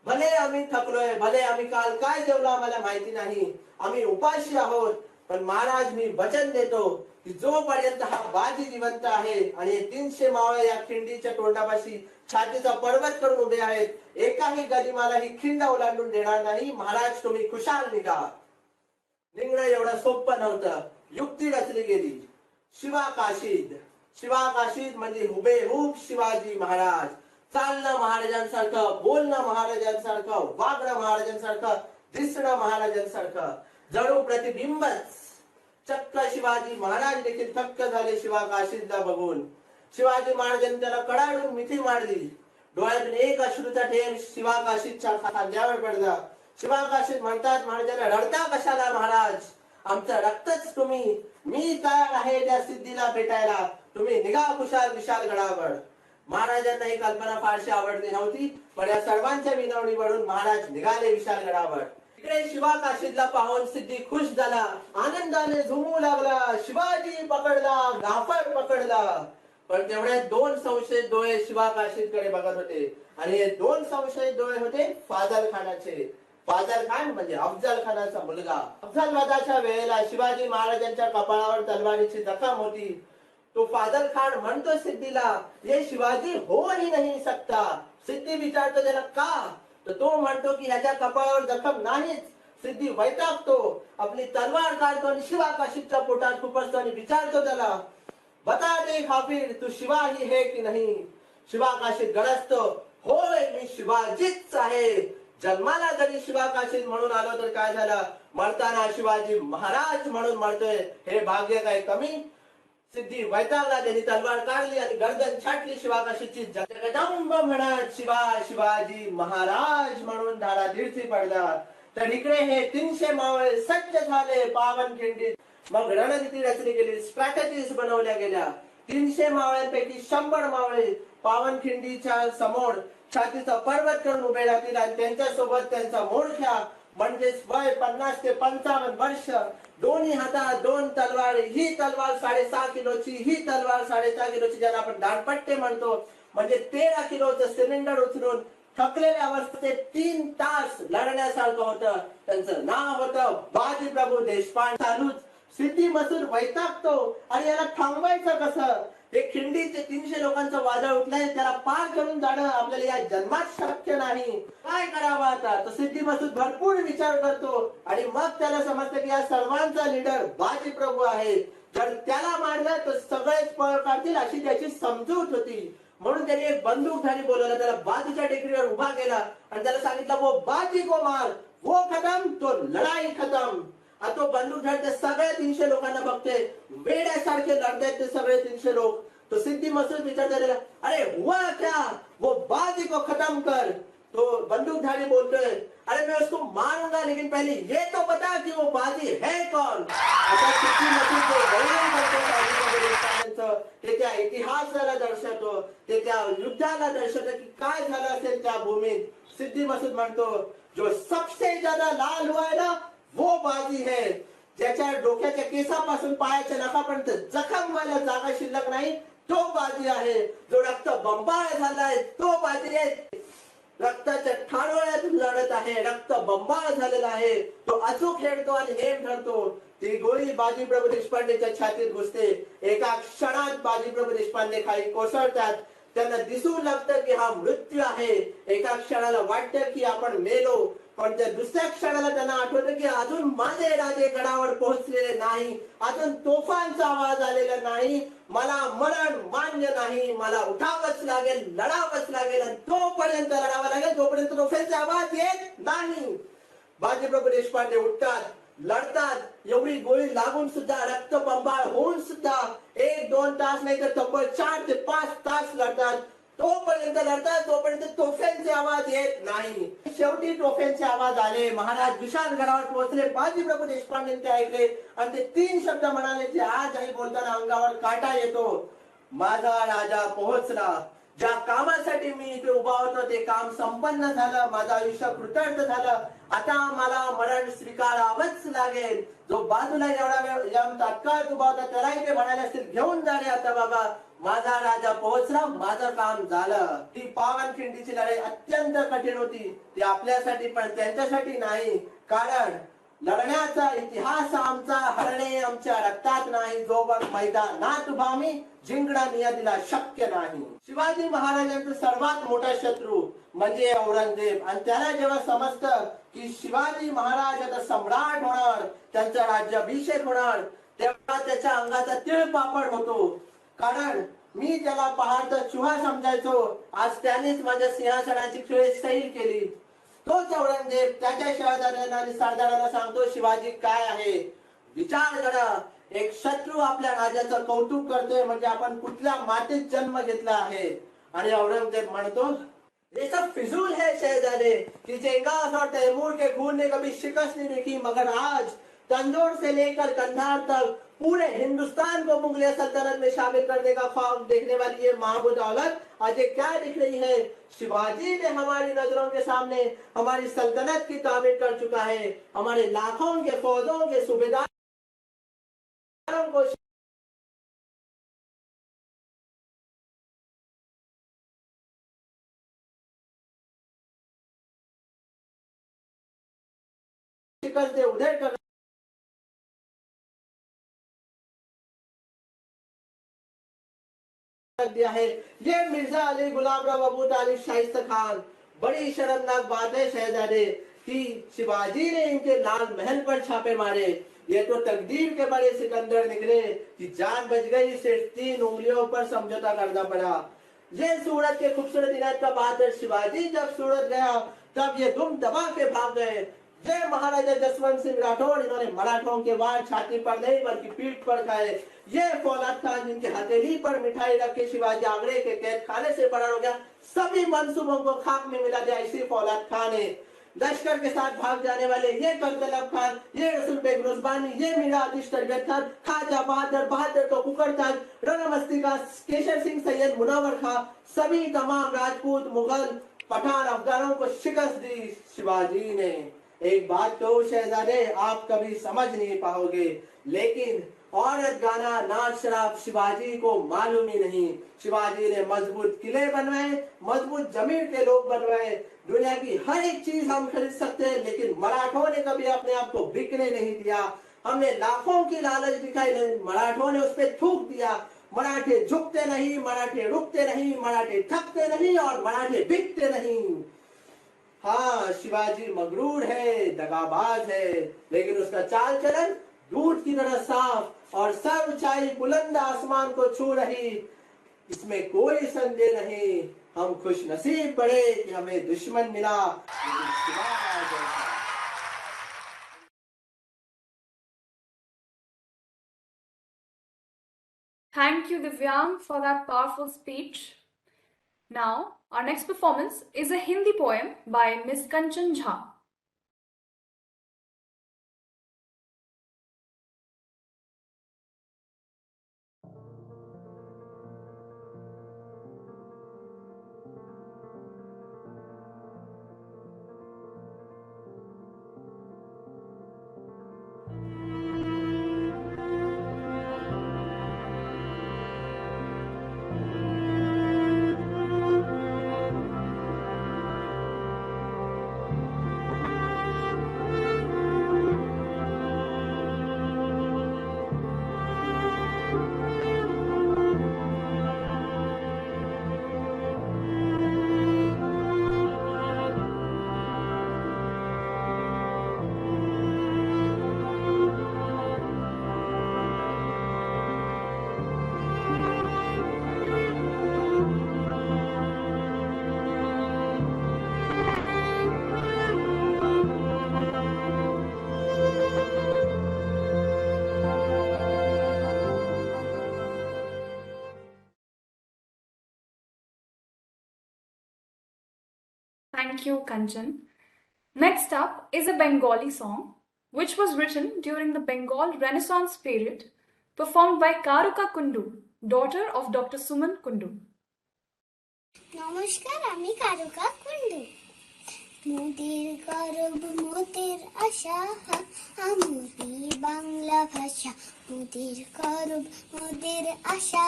[SPEAKER 9] भले आम्ही थकलोय, भले आम्ही काल काय जेवलो आम्हाला माहिती नाही, आम्ही उपाशी आहोत, पण महाराज मी वचन देतो की जोपर्यंत हा बाजी जिवंत आहे आणि 300 मावळे या खिंडीच्या तोंडापाशी छातीचा पर्वत करून उभे आहेत, एकाही गदिमाला ही खिंड ओलांडून देणार नाही. महाराज तुम्ही खुशाल निघा. निघणं एवढं सोपं नव्हतं. युक्ती रचली गेली. शिवाकाशीद. शिवाकाशीद म्हणजे हुबेहूब शिवाजी महाराज. चालणं महाराजांसारखं, बोलणं महाराजांसारखं, वागणं महाराजांसारखं, दिसणं महाराजांसारखं, जणू प्रतिबिंबच. चक्क शिवाजी महाराज देखील थक्क झाले शिवाकाशीदला बघून. शिवाजी महाराजांनी त्याला कडाडून मिठी मारली. डोळ्यातून एक अश्रूचा थेंब शिवाकाशीदच्या खांद्यावर पडला. शिवाकाशीद म्हणतात महाराजांना, रडता कशाला महाराज, आमचं रक्तच तुम्ही, मी तयार आहे त्या सिद्धीला भेटायला, तुम्ही निघा कुशाल विशालगडावर. महाराजांना ही कल्पना फारशी आवडली नव्हती, पण या सर्वांच्या विनवणीवरून महाराज निघाले विशालगडावर. इकडे शिवाकाशीदला पाहून सिद्धी खुश झाला, आनंदाने झुमू लागला. शिवाजी पकडला, गाफर पकडला. पण तेवढ्या 2 संशयित डोळे शिवाकाशीदकडे बघत होते आणि हे 2 संशयित डोळे होते फाजल खानाचे. फाजल खान म्हणजे अफजल खानाचा मुलगा. अफजल वधाच्या वेळेला शिवाजी महाराजांच्या कपाळावर तलवारीची जखम होती. तो फाजल खान म्हणतो सिद्धीला, हे शिवाजी हो ही नाही सकता. सिद्धी विचारतो त्याला का, तर तो म्हणतो की ह्याच्या कपाळावर जखम नाहीच. सिद्धी वैतागतो, आपली तलवार काढतो आणि शिवाकाशीदच्या पोटात खुपसतो आणि विचारतो त्याला, बता दे खाफीर, तू शिवाजी है की नाही. शिवाकाशीद गरजतो, होय मी शिवाजीच आहे. जन्माला जरी शिवाकाशीद म्हणून आलो तर काय झालं, मरताना शिवाजी महाराज म्हणून मरतोय, हे भाग्य काय कमी. सिद्धी वैतागला, त्यांनी तलवार काढली आणि गर्दन छाटली शिवाकाशीदची. जगदंब म्हणत शिवाजी महाराज म्हणून धारातीर्थी पडला. तर इकडे हे 300 मावळे सज्ज झाले पावनखिंडीत. मग रणनीती रचली गेली, स्ट्रॅटेजीज बनवल्या गेल्या. 300 मावळ्यांपैकी 100 मावळे पावनखिंडीच्या समोर छातीचा पर्वत करून उभे राहतील आणि त्यांच्यासोबत त्यांचा मोरख्या म्हणजे वय 50 ते 55 वर्ष, दोन्ही हातात 2 तलवार. ही तलवार 6.5 किलोची, ही तलवार 6.5 किलोची, ज्याला आपण दांडपट्टे म्हणतो. म्हणजे 13 किलोचं सिलेंडर उचलून थकलेल्या अवस्थेत 3 तास लढण्यासारखं होतं. त्यांचं नाव होतं बाजीप्रभू देशपांडे. सिद्धी मसूर वैतागतो आणि याला थांबवायचं कसं. हे खिंडीचे 300 लोकांचं वादळ उठलंय, त्याला पार करून जाणं आपल्याला या जन्मात शक्य नाही. काय करावं आता. तर सिद्धी मसूद भरपूर विचार करतो आणि मग त्याला समजतं की या सर्वांचा लीडर बाजीप्रभू आहे. जर त्याला मारलं तर सगळेच पळ काढतील अशी त्याची समजूत होती. म्हणून त्याने एक बंदूकधारी बोलवला, त्याला बाजूच्या टेकडीवर उभा केला आणि त्याला सांगितलं, वो बाजी को मार, वो खतम तो लढाई खतम. आता तो बंदूकधारी त्या सगळ्या 300 लोकांना बघते, वेड्यासारखे लढतायत ते सगळे 300 लोक. तो सिद्धी मसूद विचारता, अरे हुआ क्या, वो बाजी को खत्म कर. तो बंदूकधारी बोलतोय, अरे मैं उसको मारूंगा लेकिन पहले ये तो बता कि वो बाजी है कौन. आता सिद्धी मसूद वर्णन करतो, ते त्या इतिहासाला दर्शवतो, ते त्या युद्धाला दर्शवतो की काय झालं असेल त्या भूमीत. सिद्धी मसूद म्हणतो, जो सबसे ज्यादा लाल हुआ है ना वो बाजी है. ज्याच्या डोक्याच्या केसापासून पायाच्या नखापर्यंत जखम व्हायला जागा शिल्लक नाही, तो बाजी आहे. जो रक्त बंबाळ झालाय तो बाजी आहे. रक्ताच्या ठाणोळ्यात लढत आहे, रक्त बंबाळ झालेला आहे, तो अचूक हेडतो आणि हेम ठरतो. ती गोळी बाजीप्रभू देशपांडेच्या छातीत घुसते. एका क्षणात बाजीप्रभू देशपांडे खाली कोसळतात. त्यांना दिसू लागतं की हा मृत्यू आहे. एका क्षणाला वाटतं की आपण मेलो, पण त्या दुसऱ्या क्षणाला त्यांना आठवतं की अजून माझे राजे गडावर पोहोचलेले नाही, अजून तोफांचा आवाज आलेला नाही, मला मरण मान्य नाही, मला उठावंच लागेल, लढावंच लागेल आणि तोपर्यंत लढावं लागेल जोपर्यंत तोफांचा आवाज येत नाही. बाजीप्रभू देशपांडे उठतात, लढतात. एवढी गोळी लागून सुद्धा, रक्तबंबाळ होऊन सुद्धा 1-2 तास नाही तर तब्बल 4 ते 5 तास लढतात. तोपर्यंत लढतात तोपर्यंत तोफांचे आवाज येत नाही. शेवटी तोफांचे आवाज आले. महाराज विशाल गडावर पोहोचले. बाजी प्रभू देशपांडे ते ऐकले आणि ते 3 शब्द म्हणाले जे आजही बोलताना अंगावर काटा येतो. माझा राजा पोहोचला. ज्या कामासाठी मी इथे उभा होतो ते काम संपन्न झालं. माझं आयुष्य कृतार्थ झालं. आता मला मरण स्वीकारावंच लागेल. जो बाजूला एवढा वेळ तात्काळ उभा होता त्यालाही ते म्हणाले असतील घेऊन जा रे आता बाबा. माझा राजा पोहोचला. माझं काम झालं. ती पावनखिंडीची लढाई अत्यंत कठीण होती. ती आपल्यासाठी पण त्यांच्यासाठी नाही. कारण लढण्याचा इतिहास आमचा हरणे आमच्या रक्तात नाही. जोवर मैदानात उभा मी जिंकणं नियतीला शक्य नाही. शिवाजी महाराजांचा सर्वात मोठा शत्रू म्हणजे औरंगजेब. आणि त्याला जेव्हा समजतं की शिवाजी महाराज आता सम्राट होणार, त्यांचा राज्याभिषेक होणार, तेव्हा त्याच्या अंगाचा तिळपापड होतो. कारण मी त्याला पहाड चुहा समजायचो. आज त्यानेच माझ्या सिंहासनाची खेळ सैल केली. तोच औरंगजेब त्याच्या शहजाद्यांना आणि सरदारांना सांगतो शिवाजी काय आहे. विचार करा, एक शत्रू आपल्या राजाचं कौतुक करतोय म्हणजे आपण कुठल्या मातीत जन्म घेतला आहे. आणि औरंगजेब म्हणतो ये सब फिजूल है शहजादे, कि चेंगास और तैमूर के खून ने कभी शिकस्त नहीं देखी, मगर आज तंदूर से लेकर कंधार तक पूरे हिंदुस्तान को मुगलिया सल्तनत में शामिल करने का ख्वाब देखने वाली ये महबूद औरत आज ये क्या दिख रही है. शिवाजी ने हमारी नजरों के सामने हमारी सल्तनत की तामीर कर चुका है. हमारे लाखों के फौजों के सूबेदारों को शिकस्त दे उधर कर दिया है. ये मिर्जा अली गुलाम राव अबू तालिब शाइस्ता खान. बड़ी शर्मनाक बात है शहजादे कि शिवाजी ने इनके लाल महल पर छापे मारे. ये तो तकदीर के बड़े सिकंदर निकले कि जान बच गई. सिर्फ 3 उंगलियों पर समझौता करना पड़ा. ये सूरत के खूबसूरत इनायत का बहादुर शिवाजी जब सूरत गया तब ये दुम दबा के भाग गए. जय महाराजा जसवंत सिंह राठौर, इन्होंने मराठों के वार छाती पर नहीं बल्कि पीठ पर खाए. ये फौलाद खान जिनके हथेली पर मिठाई रख के शिवाजी आगरे के कैद खाने से फरार हो गया, सभी मंसूबों को खाक में मिला दिया इसी फौलाद खान ने. लश्कर के साथ भाग जाने वाले ये करतलब खान, ये रसूल बेग रुस्बानी, ये मीरा आतिश तरबियत खान, खाजा बहादुर, बहादुर तो कुकर ताज, रणमस्ती का केशर सिंह, सैयद मुनव्वर खां, सभी तमाम राजपूत मुगल पठान अफगानों को शिकस्त दी शिवाजी ने. एक बात तो शहजादे आप कभी समझ नहीं पाओगे, लेकिन औरत गाना नाच शराब शिवाजी को मालूम ही नहीं. शिवाजी ने मजबूत किले बनवाए, मजबूत जमीन के लोग बनवाए. दुनिया की हर एक चीज हम खरीद सकते हैं, लेकिन मराठों ने कभी अपने आप को बिकने नहीं दिया. हमने लाखों की लालच दिखाई, मराठों ने उस पर थूक दिया. मराठे झुकते नहीं, मराठे रुकते नहीं, मराठे थकते नहीं और मराठे बिकते नहीं. हाँ, शिवाजी मगरूर है, दगाबाज है, लेकिन उसका चाल चलन दूध की तरह साफ और सर ऊंचाई बुलंद आसमान को छू रही, इसमें कोई संदेह नहीं. हम खुश नसीब बड़े कि हमें दुश्मन मिला, लेकिन शिवाजी जैसा.
[SPEAKER 1] Thank you, Divyang, for that powerful speech. Now, our next performance is a Hindi poem by Miss Kanchan Jha. Thank you, Kanchan. Next up is a Bengali song which was written during the Bengal Renaissance period, performed by Karooka Kundu, daughter of Dr. Suman Kundu.
[SPEAKER 5] নমস্কার, আমি কারুকা কুন্ডু। মোদের গর্ব মোদের আশা, আমরি বাংলা ভাষা। মোদের গর্ব মোদের আশা,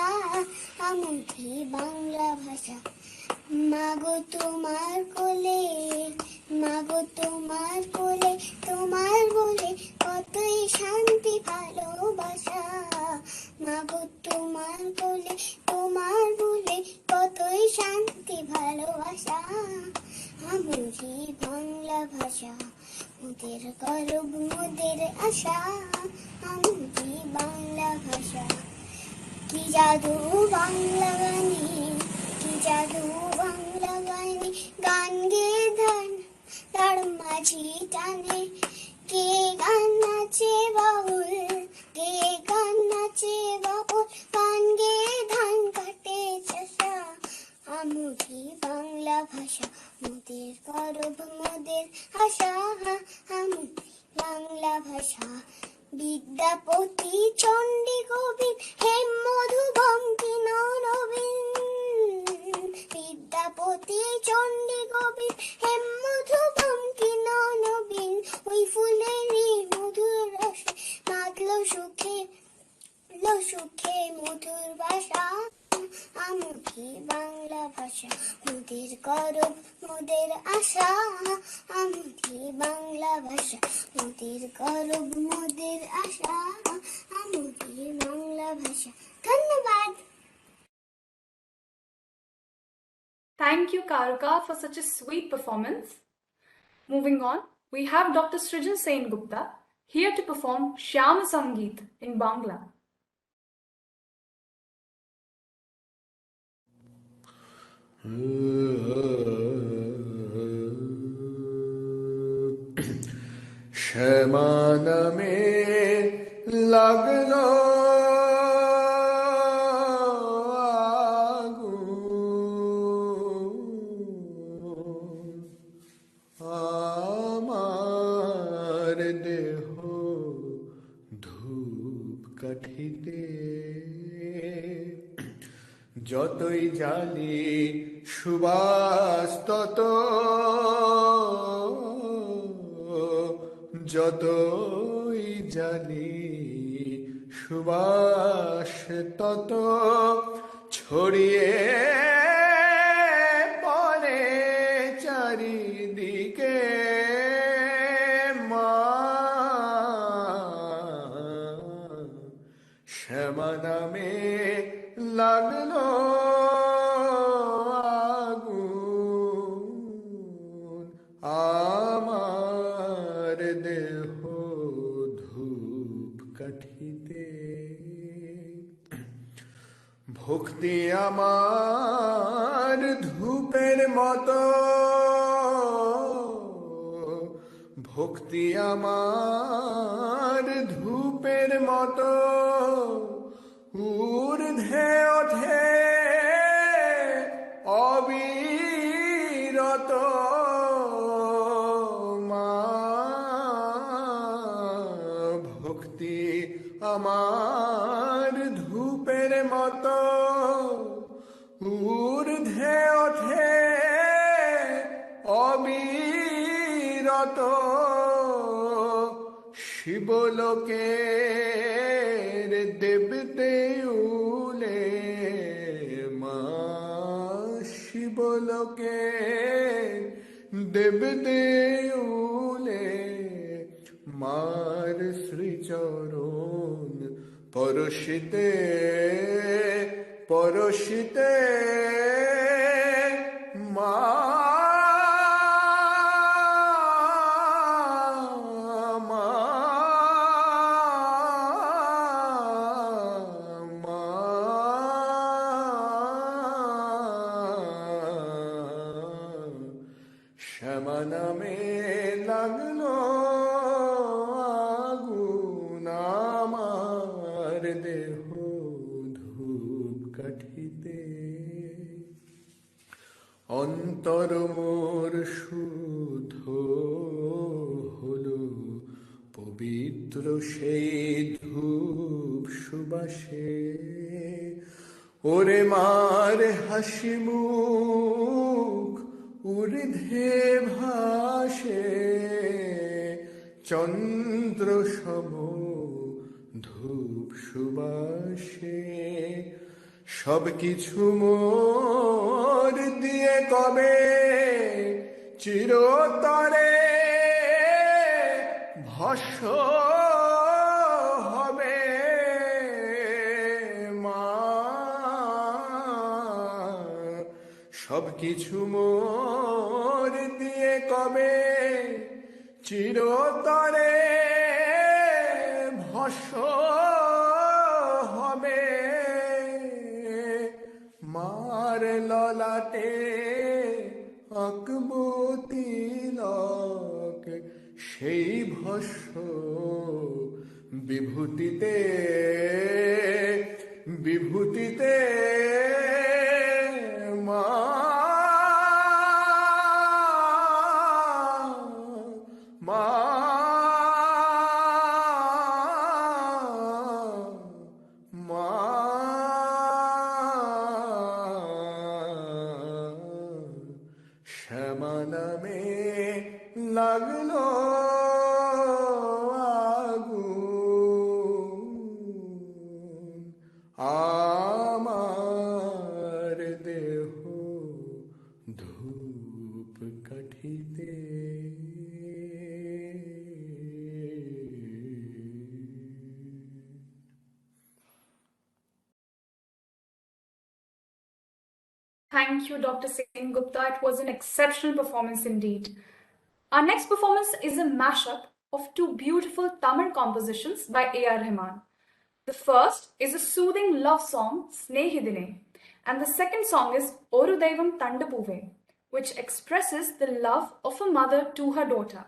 [SPEAKER 5] আমরি বাংলা ভাষা। মাগো তোমার কোলে, মাগো তোমার কোলে, তোমার বলে কতই শান্তি ভালোবাসা। মাগো তোমার কোলে, তোমার বলে কতই শান্তি ভালোবাসা। আমরি বাংলা ভাষা, মোদের গর্ব মোদের আশা, আমরি বাংলা ভাষা। কি জাদু বাংলা গানে, কি জাদু বাংলা গানে, গান গেয়ে ধান তার মাঝি টানে। কে গান নাচে বাউল, কে গান নাচে বাউল, গান গেয়ে ধান কাটে চাষা। আমরি বাংলা ভাষা, মোদের গর্ব মোদের আশা, আমরি বাংলা ভাষা। বিদ্যাপতি চণ্ডী গোবিন্দ হেম মধুবম নবীন, বিদ্যাপতি চণ্ডী গোবিন্দ হেম মধুবম নবীন। ওই ফুলেরই মধুর রসে মাতলো সুখে, সুখে মধুর ভাষা। আমরি বাংলা ভাষা, মোদের গর্ব মোদের আশা, আমরি বাংলা ভাষা। মোদের গর্ব মোদের আশা, আমরি বাংলা ভাষা। ধন্যবাদ।
[SPEAKER 1] Thank you, Karooka, for such a sweet performance. Moving on, we have Dr. Srijan Sengupta here to perform Shyama Sangeet in Bangla.
[SPEAKER 6] শ্যামা নামে লাগলো আমার দেহ ধূপ কাঠিতে, যতই জালি সুবাস তত, যতই জালি সুবাস তত, ছড়িয়ে পড়ে চারিদিকে। মা শ্যামা নামে লাগলো আগুন, আমার দেহ ধূপ কাঠিতে। ভক্তি আমার ধূপের মতো, ভক্তি আমার ধূপের মতো, ঊর্ধ্বে ওঠে অবিরত। মা ভক্তি আমার ধূপের মতো, ঊর্ধ্বে ওঠে অবিরত। শিবলোকের দেবদেউলে, মা শিবলোকের দেবদেউলে, মার শ্রীচরণ পরশিতে, পরশিতে। মা শ্যামা নামে লাগলো আগুন, আমার দেহ ধূপ কাঠিতে। অন্তর মোর শুদ্ধ হলো পবিত্র সেই ধূপ সুবাসে। ওরে মার হাসি মুখ ঊর্ধ্বে ভাসে, চন্দ্র সম ধূপ সুবাসে। সব কিছু মোর দিয়ে কবে চিরতরে ভস্ম হবে মা। সব কিছু মোর দিয়ে কবে চিরতরে ভস্ম হবে। মার ললাটে আঁকবো তিলক, সেই ভস্ম বিভূতিতে বিভূতিতে মা। মা মা শ্যামা নামে লাগলো আগুন, আমার দেহ ধূপ কাঠিতে।
[SPEAKER 1] Thank you, Dr. Sengupta. It was an exceptional performance indeed. Our next performance is a mashup of two beautiful Tamil compositions by A.R. Rahman. The first is a soothing love song, Snehidine, and the second song is Oru Deivam Tandapuve, which expresses the love of a mother to her daughter.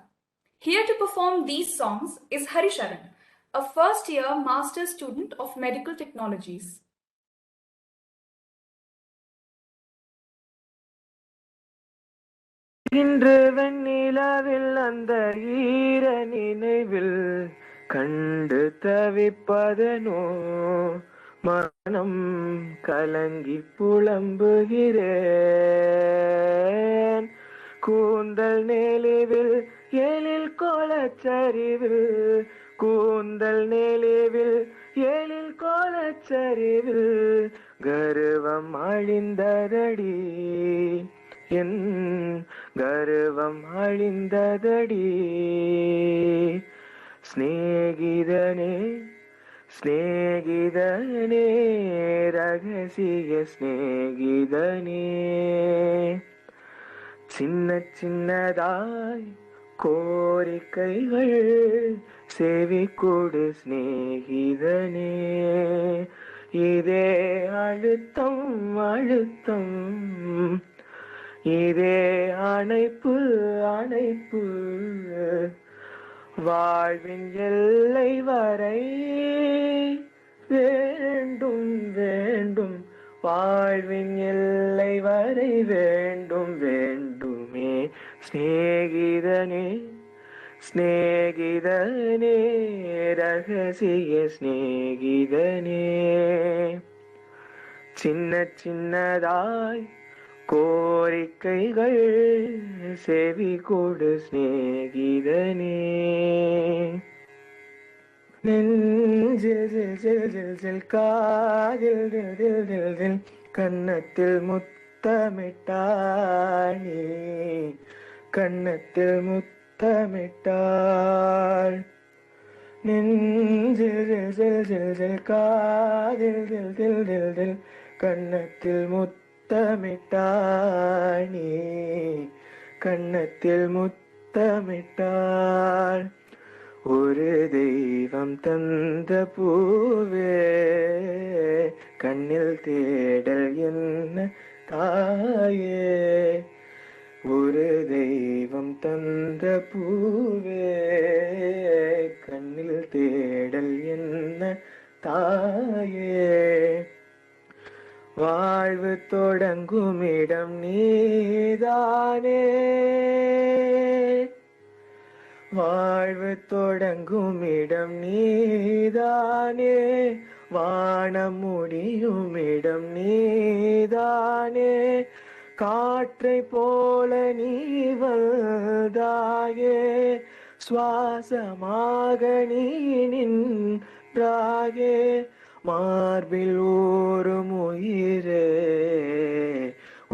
[SPEAKER 1] Here to perform these songs is Harisharan, a first-year master's student of medical technologies.
[SPEAKER 10] இன்று வெண்ணிலவில் அந்த ஈர நினைவில் கண்டு தவிப்பதனோ, மனம் கலங்கி புலம்புகிறேன். கூந்தல் நெளிவில் எழில் கோலச்சரிவில், கூந்தல் நெளிவில் எழில் கோலச்சரிவில் கர்வம் அழிந்ததடி, என் கர்வம் அழிந்ததடி. ஸ்நேகிதனே ஸ்நேகிதனே ரகசிய ஸ்நேகிதனே, சின்ன சின்னதாய் கோரிக்கைகள் செவி கொடு ஸ்நேகிதனே. இதே அழுத்தம் அழுத்தம், இதே அணைப்பு அணைப்பு, வாழ்வின் எல்லை வரை வேண்டும் வேண்டும், வாழ்வின் எல்லை வரை வேண்டும் வேண்டுமே. ஸ்நேகிதனே ஸ்நேகிதனே ரகசிய ஸ்நேகிதனே, சின்ன சின்னதாய் கோரிக்கைகள் செவி கொடு ஸ்நேகிதனே. நெஞ்சில் ஜில் ஜில் ஜில் ஜில், காதில் தில் தில் தில் தில், கன்னத்தில் முத்தமிட்டாள் நீ, கன்னத்தில் முத்தமிட்டாள். நெஞ்சில் ஜில் ஜில் ஜில் ஜில், காதில் தில் தில் தில் தில், கன்னத்தில் முத்தமிட்டாள் நீ, கன்னத்தில் முத்தமிட்டாள். ஒரு தெய்வம் தந்த பூவே, கண்ணில் தேடல் என்ன தாயே. ஒரு தெய்வம் தந்த பூவே, கண்ணில் தேடல் என்ன தாயே. வாழ்வு தொடங்குமிடம் நீதானே, வாழ்வு தொடங்குமிடம் நீதானே, வானம் முடியுமிடம் நீதானே, காற்றை போல நீ வந்தாயே, சுவாசமாக நீ நின்றாயே, மார்பில் ஊறும் உயிரே,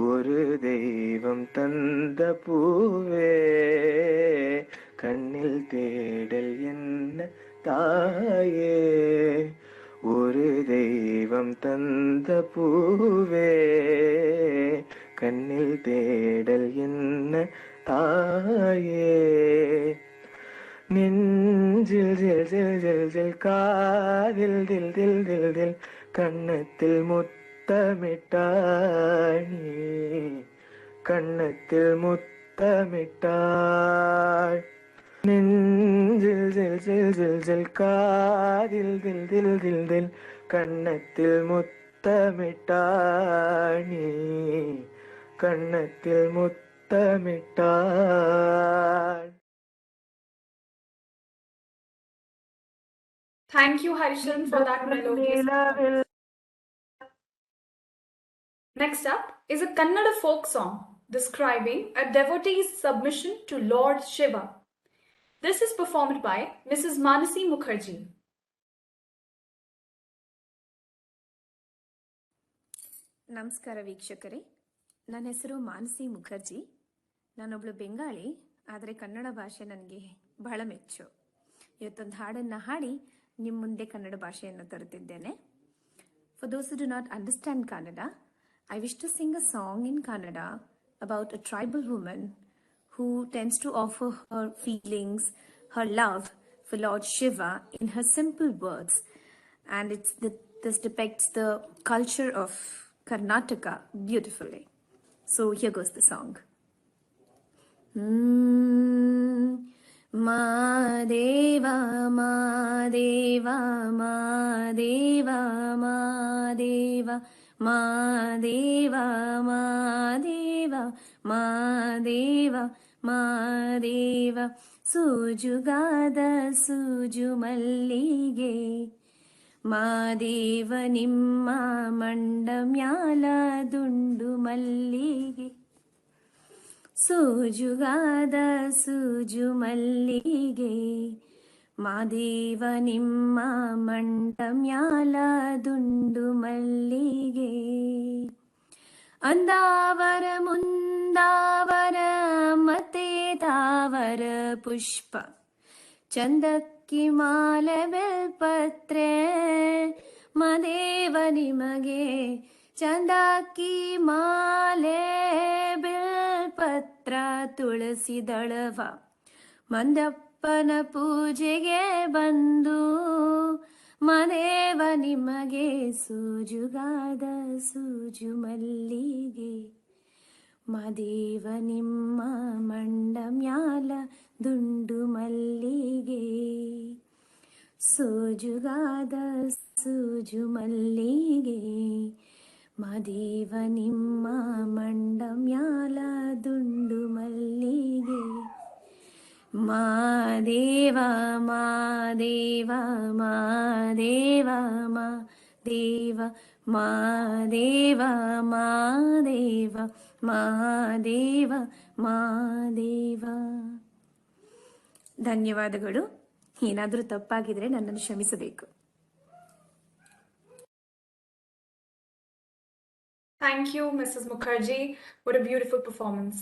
[SPEAKER 10] ஒரு தெய்வம் தந்த பூவே, கண்ணில் தேடல் என்ன தாயே, ஒரு தெய்வம் தந்த பூவே, கண்ணில் தேடல் என்ன தாயே, நெஞ்சில் ஜில் ஜில் ஜில் ஜில் காதில் தில் தில் தில் தில், கன்னத்தில் முத்தமிட்டாய் நீ, கன்னத்தில் முத்தமிட்டாய், நெஞ்சில் ஜில் ஜில் ஜில் ஜில் காதில் தில் தில் தில் தில், கன்னத்தில் முத்தமிட்டாய் நீ, கன்னத்தில் முத்தமிட்டாய்.
[SPEAKER 1] Thank you, Harisharan, for that melodious performance. Next up is a Kannada folk song describing a devotee's submission to Lord Shiva. This is performed by Mrs. Manasi Mukherjee.
[SPEAKER 11] ನಮಸ್ಕಾರ ವೀಕ್ಷಕರೇ, ನನ್ನ ಹೆಸರು ಮಾನಸಿ ಮುಖರ್ಜಿ. ನಾನೊಬ್ಳು ಬೆಂಗಾಳಿ, ಆದರೆ ಕನ್ನಡ ಭಾಷೆ ನನಗೆ ಬಹಳ ಮೆಚ್ಚು. ಇವತ್ತೊಂದು ಹಾಡನ್ನು ಹಾಡಿ ನಿಮ್ಮ ಮುಂದೆ ಕನ್ನಡ ಭಾಷೆಯನ್ನು ತರುತ್ತಿದ್ದೇನೆ. For those who do not understand Kannada, I wish to sing a song in Kannada about a tribal woman who tends to offer her feelings, her love for Lord Shiva in her simple words. And this depicts the culture of Karnataka beautifully. So here goes the song. Madeva, Madeva, Madeva, Madeva, Madeva, Madeva, Madeva, Madeva, Sujugada Suju Mallige, Madeva ನಿಮ್ಮ ಮಂಡಮ್ಯಾಲ ದುಂಡು ಮಲ್ಲಿಗೆ, ಸೂಜುಗಾದ ಸೂಜು ಮಲ್ಲಿಗೆ, ಮಾದೇವ ನಿಮ್ಮ ಮಂಡಮ್ಯಾಲ ದುಂಡು ಮಲ್ಲಿಗೆ, ಅಂದಾವರ ಮುಂದಾವರ ಮತ್ತೆ ತಾವರ ಪುಷ್ಪ, ಚಂದಕ್ಕಿ ಮಾಲೆ ಬೆಲ್ಪತ್ರೆ, ಮದೇವ ನಿಮಗೆ ಚಂದಕ್ಕಿ ಮಾಲೆ ಬೆಲ್ಪತ್ರ, ತುಳಸಿ ದಳವ ಮಂದಪ್ಪನ ಪೂಜೆಗೆ ಬಂದು, ಮದೇವ ನಿಮಗೆ ಸೂಜುಗಾದ ಸೂಜು ಮಲ್ಲಿಗೆ, ಮದೇವ ನಿಮ್ಮ ಮಂಡಮ್ಯಾಲ ದುಂಡು ಮಲ್ಲಿಗೆ, ಸೋಜುಗಾದ ಸೂಜು ಮಲ್ಲಿಗೆ, ಮದೇವ ನಿಮ್ಮ ಮಂಡಮ್ಯಾಲ ದುಂಡು ಮಲ್ಲಿಗೆ, ಮಾದೇವ ಮಾದೇವ ಮಾದೇವ ಮಾದೇವ ಮಾದೇವ ಮಾದೇವ ಮಾದೇವ ಮಾದೇವ. ಧನ್ಯವಾದಗಳು. ಏನಾದರೂ ತಪ್ಪಾಗಿದ್ರೆ ನನ್ನನ್ನು ಕ್ಷಮಿಸಬೇಕು.
[SPEAKER 1] Thank you, Mrs. Mukherjee. What a beautiful performance.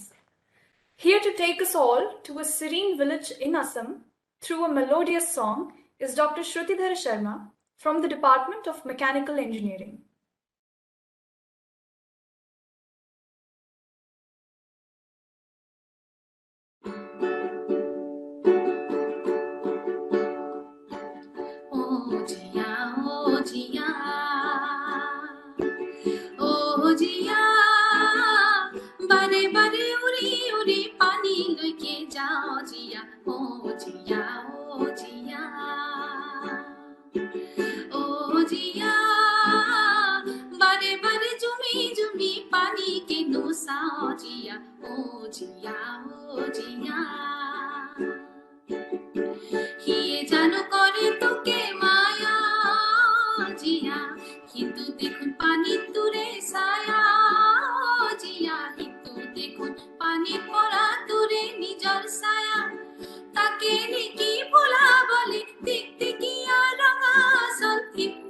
[SPEAKER 1] Here to take us all to a serene village in Assam through a melodious song is Dr. Shrutidhara Sharma from the Department of Mechanical Engineering.
[SPEAKER 8] बारे बारे उरी उरी पानी लेके जाओ जिया, ओ जिया, ओ जिया, ओ जिया, তুমি পানি কেন Sao Zia ও জিয়া ও জিয়া হিয়ে জানো করে তোকে মায়া জিয়া কিন্তু দেখুন পানি দূরে ছায়া জিয়া কিন্তু দেখুন পানি পড়া দূরে নিজর ছায়া তাকে নেকি ভোলা বলে দেখতে গিয়া রঙা সল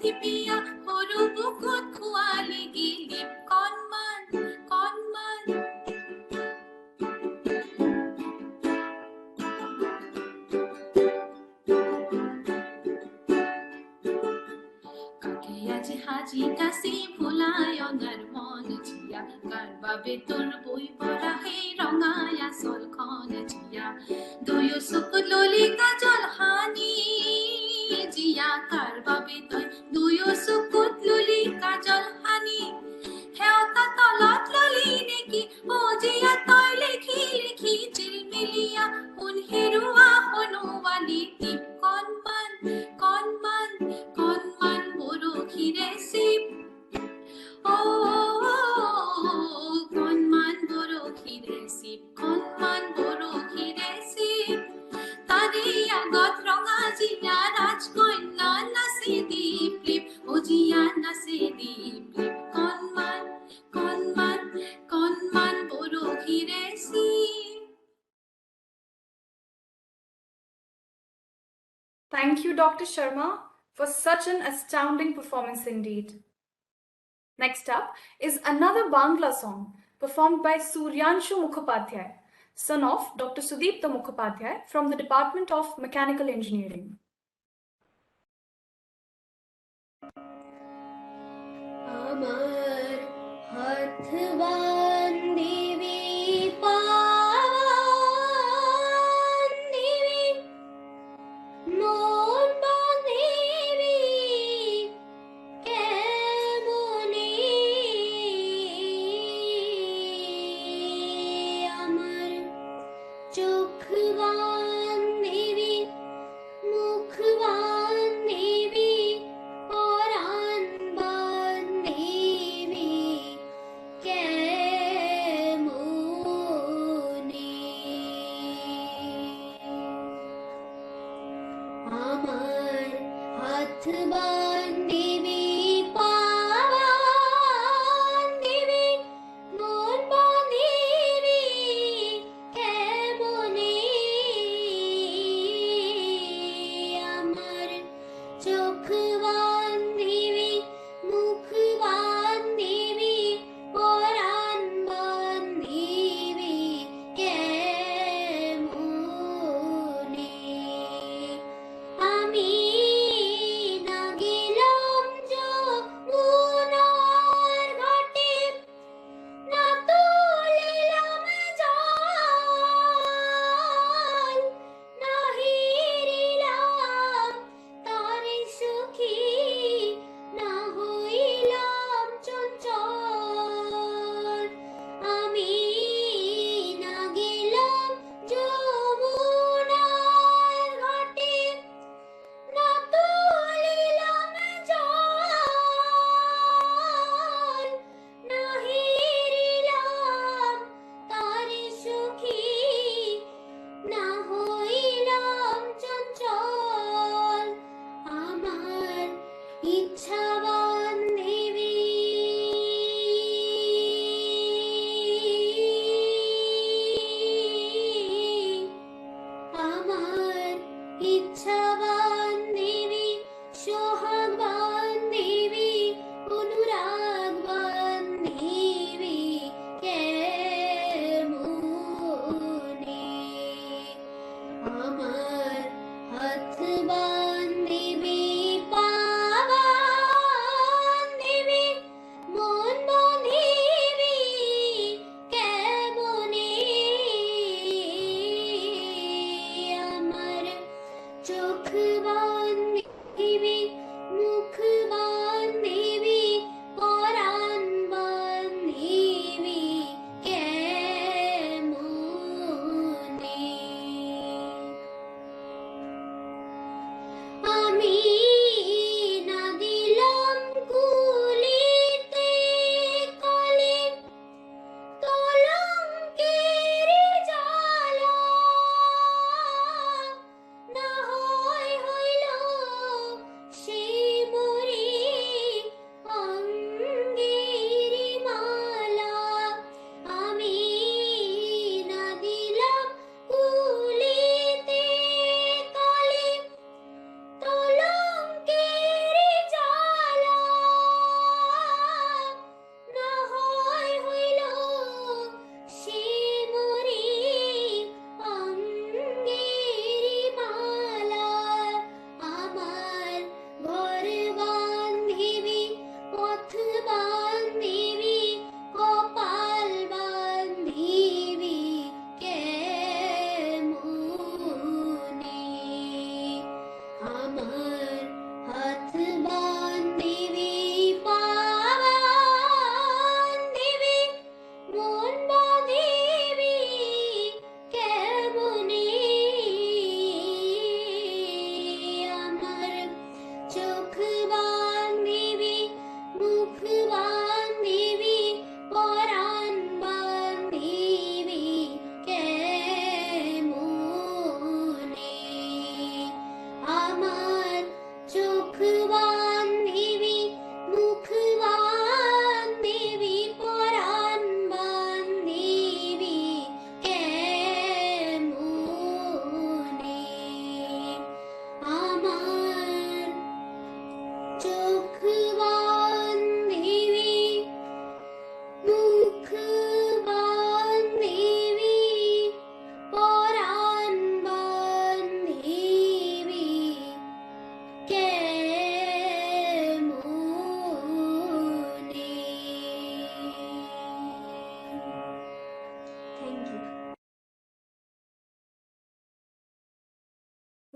[SPEAKER 8] থিপিয়া সৰু বুকুত খোৱালি গিলি কণমান কণমান কাকে আজি হাজি কাছি ভোলাই অনাৰ মন জিয়া কাৰ বাবে তোৰ বৈ পৰা সেই ৰঙায়া চলখন জিয়া দুয়ো চকুত ললি কাজল হানি জিয়া কাৰ বাবে তই দুয়ো চকুত ললি কাজল হানি হেওতা তলত ললি নেকি ও জিয়া তই লিখি লিখি চিলমিলিয়া সোণ হেৰুৱা সোণোৱালী টিপ কণমান কণমান কণমান বৰশীৰে চিপ ও কণমান বৰশীৰে চিপ কণমান বৰশীৰে চিপ তাৰে আগত ৰঙা জিয়া ৰাজকন্যা নাচি দীপ লিপ ও জিয়া নাচি দীপ লিপ কণমান কণমান কণমান বৰশীৰে চিপ
[SPEAKER 1] Thank you, Dr. Sharma, for such an astounding performance indeed. Next up is another Bangla song performed by Suryanshu Mukhopadhyay, son of Dr. Sudipta Mukhopadhyay from the Department of Mechanical Engineering.
[SPEAKER 5] আমার হাত বান্ধিবি পান দিবি মন বান্ধিবি কেমনে আমার চোখ বান্ধিবি মুখ বান্ধিবি পরাণ বান্ধিবি কেমনে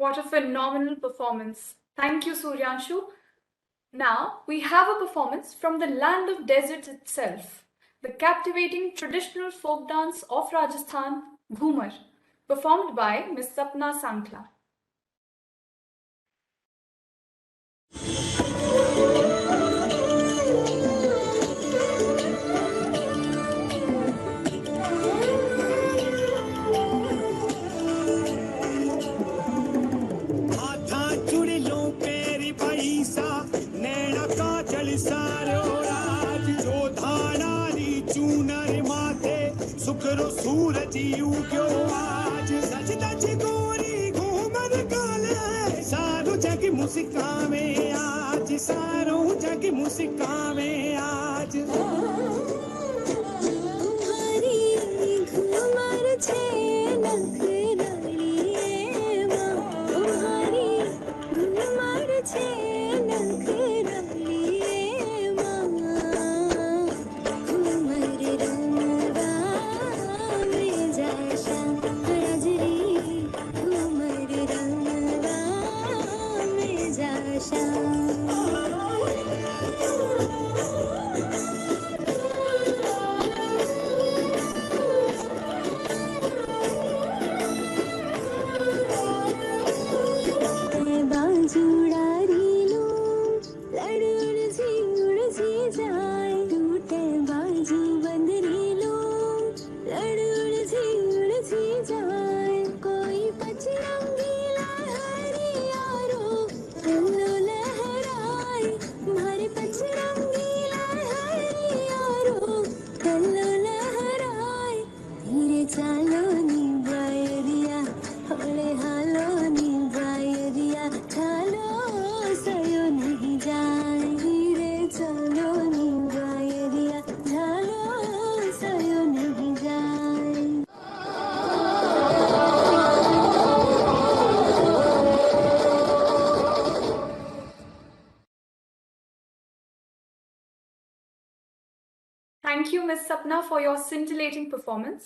[SPEAKER 1] What a phenomenal performance. Thank you, Suryanshu. Now we have a performance from the land of deserts itself, the captivating traditional folk dance of Rajasthan, Ghumar, performed by Miss Sapna Sankla.
[SPEAKER 12] सुखरो सूरज उग्यो आज सच दच गोरी घूमर काले सारो जग मुस्कावे आज सारो जग मुस्कावे आज तुम्हारी घूमर छे नखरालिए मां तुम्हारी घूमर छे नखरालिए मां घूमर रंगवा
[SPEAKER 1] Thank you, Ms. Sapna, for your scintillating performance.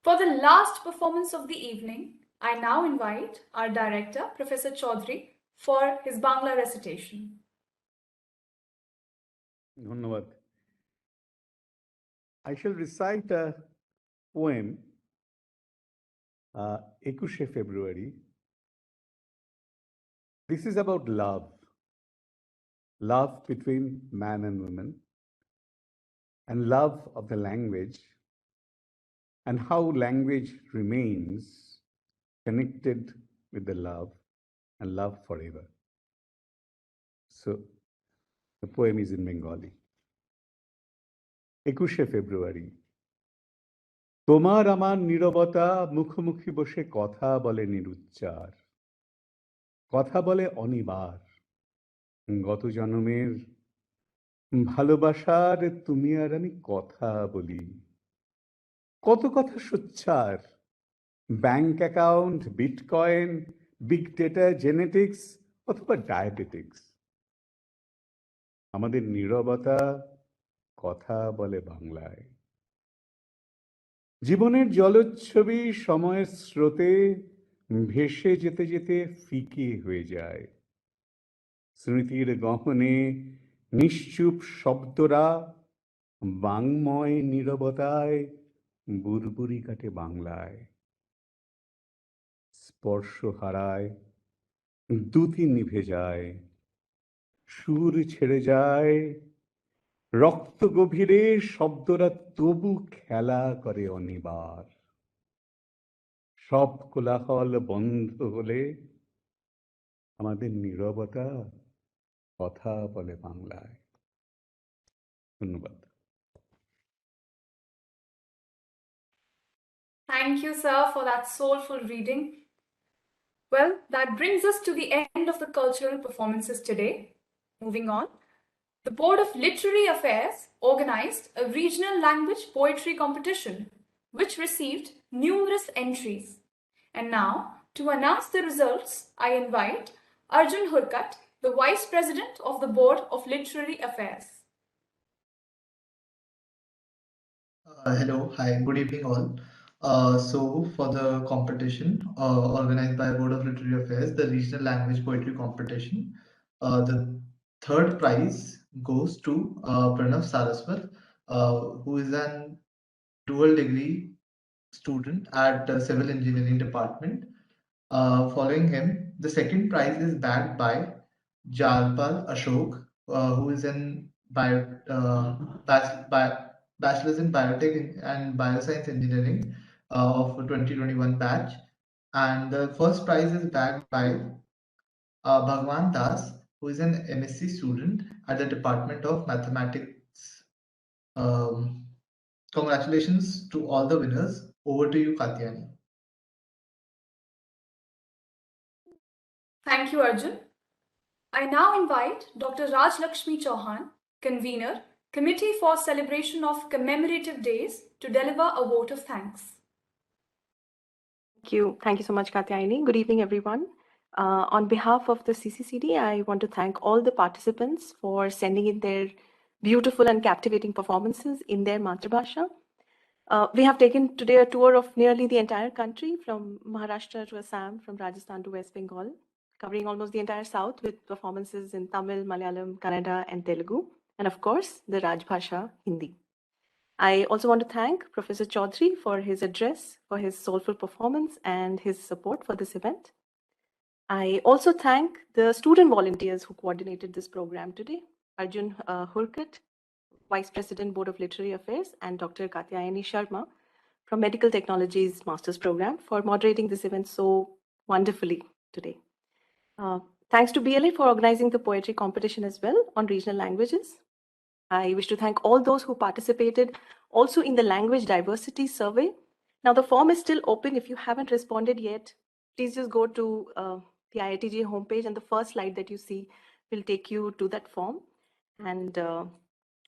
[SPEAKER 1] For the last performance of the evening, I now invite our director, Professor Chaudhury, for his Bangla recitation.
[SPEAKER 3] Dhanyavad. I shall recite a poem, 21 February. This is about love, love between man and woman, and love of the language, and how language remains connected with the love and love forever. So the poem is in Bengali. 21 February. তোমার আমার নীরবতা মুখোমুখি বসে কথা বলে নিরুচ্চার, কথা বলে অনিবার, গত জন্মের ভালোবাসার তুমি আর আমি কথা বলি, কত কথা সোচ্চার, bank account, bitcoin, big data, genetics অথবা ডায়াবেটিক্স। আমাদের নীরবতা কথা বলে বাংলায়। জীবনের জলচ্ছবি সময়ের স্রোতে ভেসে যেতে যেতে ফিকে হয়ে যায়। স্মৃতির গহনে নিশ্চুপ শব্দরা বাংময় নীরবতায় বুরবুরি কাটে বাংলায়। স্পর্শ হারায়, দ্যুতি নিভে যায়, সুর ছেড়ে যায়, রক্ত গভীরে শব্দরা তবু খেলা করে অনিবার। সব কোলাহল বন্ধ হলে আমাদের নীরবতা কথা বলে বাংলায়। ধন্যবাদ।
[SPEAKER 1] Thank you, sir, for that soulful reading. Well, that brings us to the end of the cultural performances today. Moving on, the Board of Literary Affairs organized a regional language poetry competition, which received numerous entries. And now, to announce the results, I invite Arjun Hurkat, the Vice President of the Board of Literary Affairs.
[SPEAKER 13] Hello, hi, good evening all. So for the competition organized by Board of Literary Affairs, the Regional Language Poetry Competition, the third prize goes to Pranav Saraswat, who is an dual degree student at Civil Engineering Department. Following him, the second prize is bagged by Jalpal Ashok, who is in Bachelor's in Biotech and Bioscience Engineering of 2021 batch. And the first prize is bagged by Bhagwan Das, who is an MSc student at the Department of Mathematics. Congratulations to all the winners. Over to you, Katyani.
[SPEAKER 1] Thank you, Arjun. I now invite Dr. Raj Lakshmi Chauhan, convener, Committee for Celebration of Commemorative Days, to deliver a vote of thanks.
[SPEAKER 14] Thank you. Thank you so much, Katyayani. Good evening, everyone. On behalf of the CCCD, I want to thank all the participants for sending in their beautiful and captivating performances in their Matrabhasha. We have taken today a tour of nearly the entire country, from Maharashtra to Assam, from Rajasthan to West Bengal, covering almost the entire South with performances in Tamil, Malayalam, Kannada, and Telugu, and of course, the Rajbhasha, Hindi. I also want to thank Professor Chaudhury for his address, for his soulful performance, and his support for this event. I also thank the student volunteers who coordinated this program today, Arjun Hurkat, Vice President, Board of Literary Affairs, and Dr. Katyayani Sharma from Medical Technologies Master's Program for moderating this event so wonderfully today. Thanks to BLA for organizing the poetry competition as well on regional languages. I wish to thank all those who participated also in the language diversity survey. Now the form is still open. If you haven't responded yet, please just go to the IITJ homepage, and the first slide that you see will take you to that form. And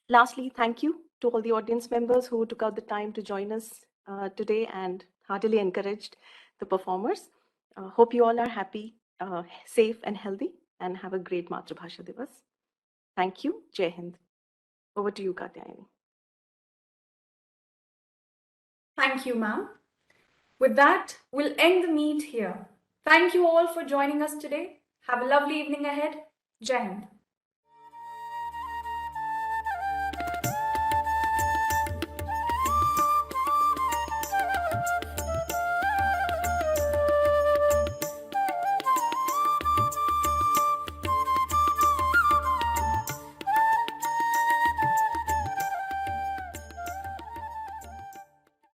[SPEAKER 14] lastly, thank you to all the audience members who took out the time to join us today and heartily encouraged the performers. Hope you all are happy, safe and healthy, and have a great Matrabhasha Divas. Thank you. Jai Hind. Over to you, Katyayani.
[SPEAKER 1] Thank you, ma'am. With that, we'll end the meet here. Thank you all for joining us today. Have a lovely evening ahead. Jai Hind.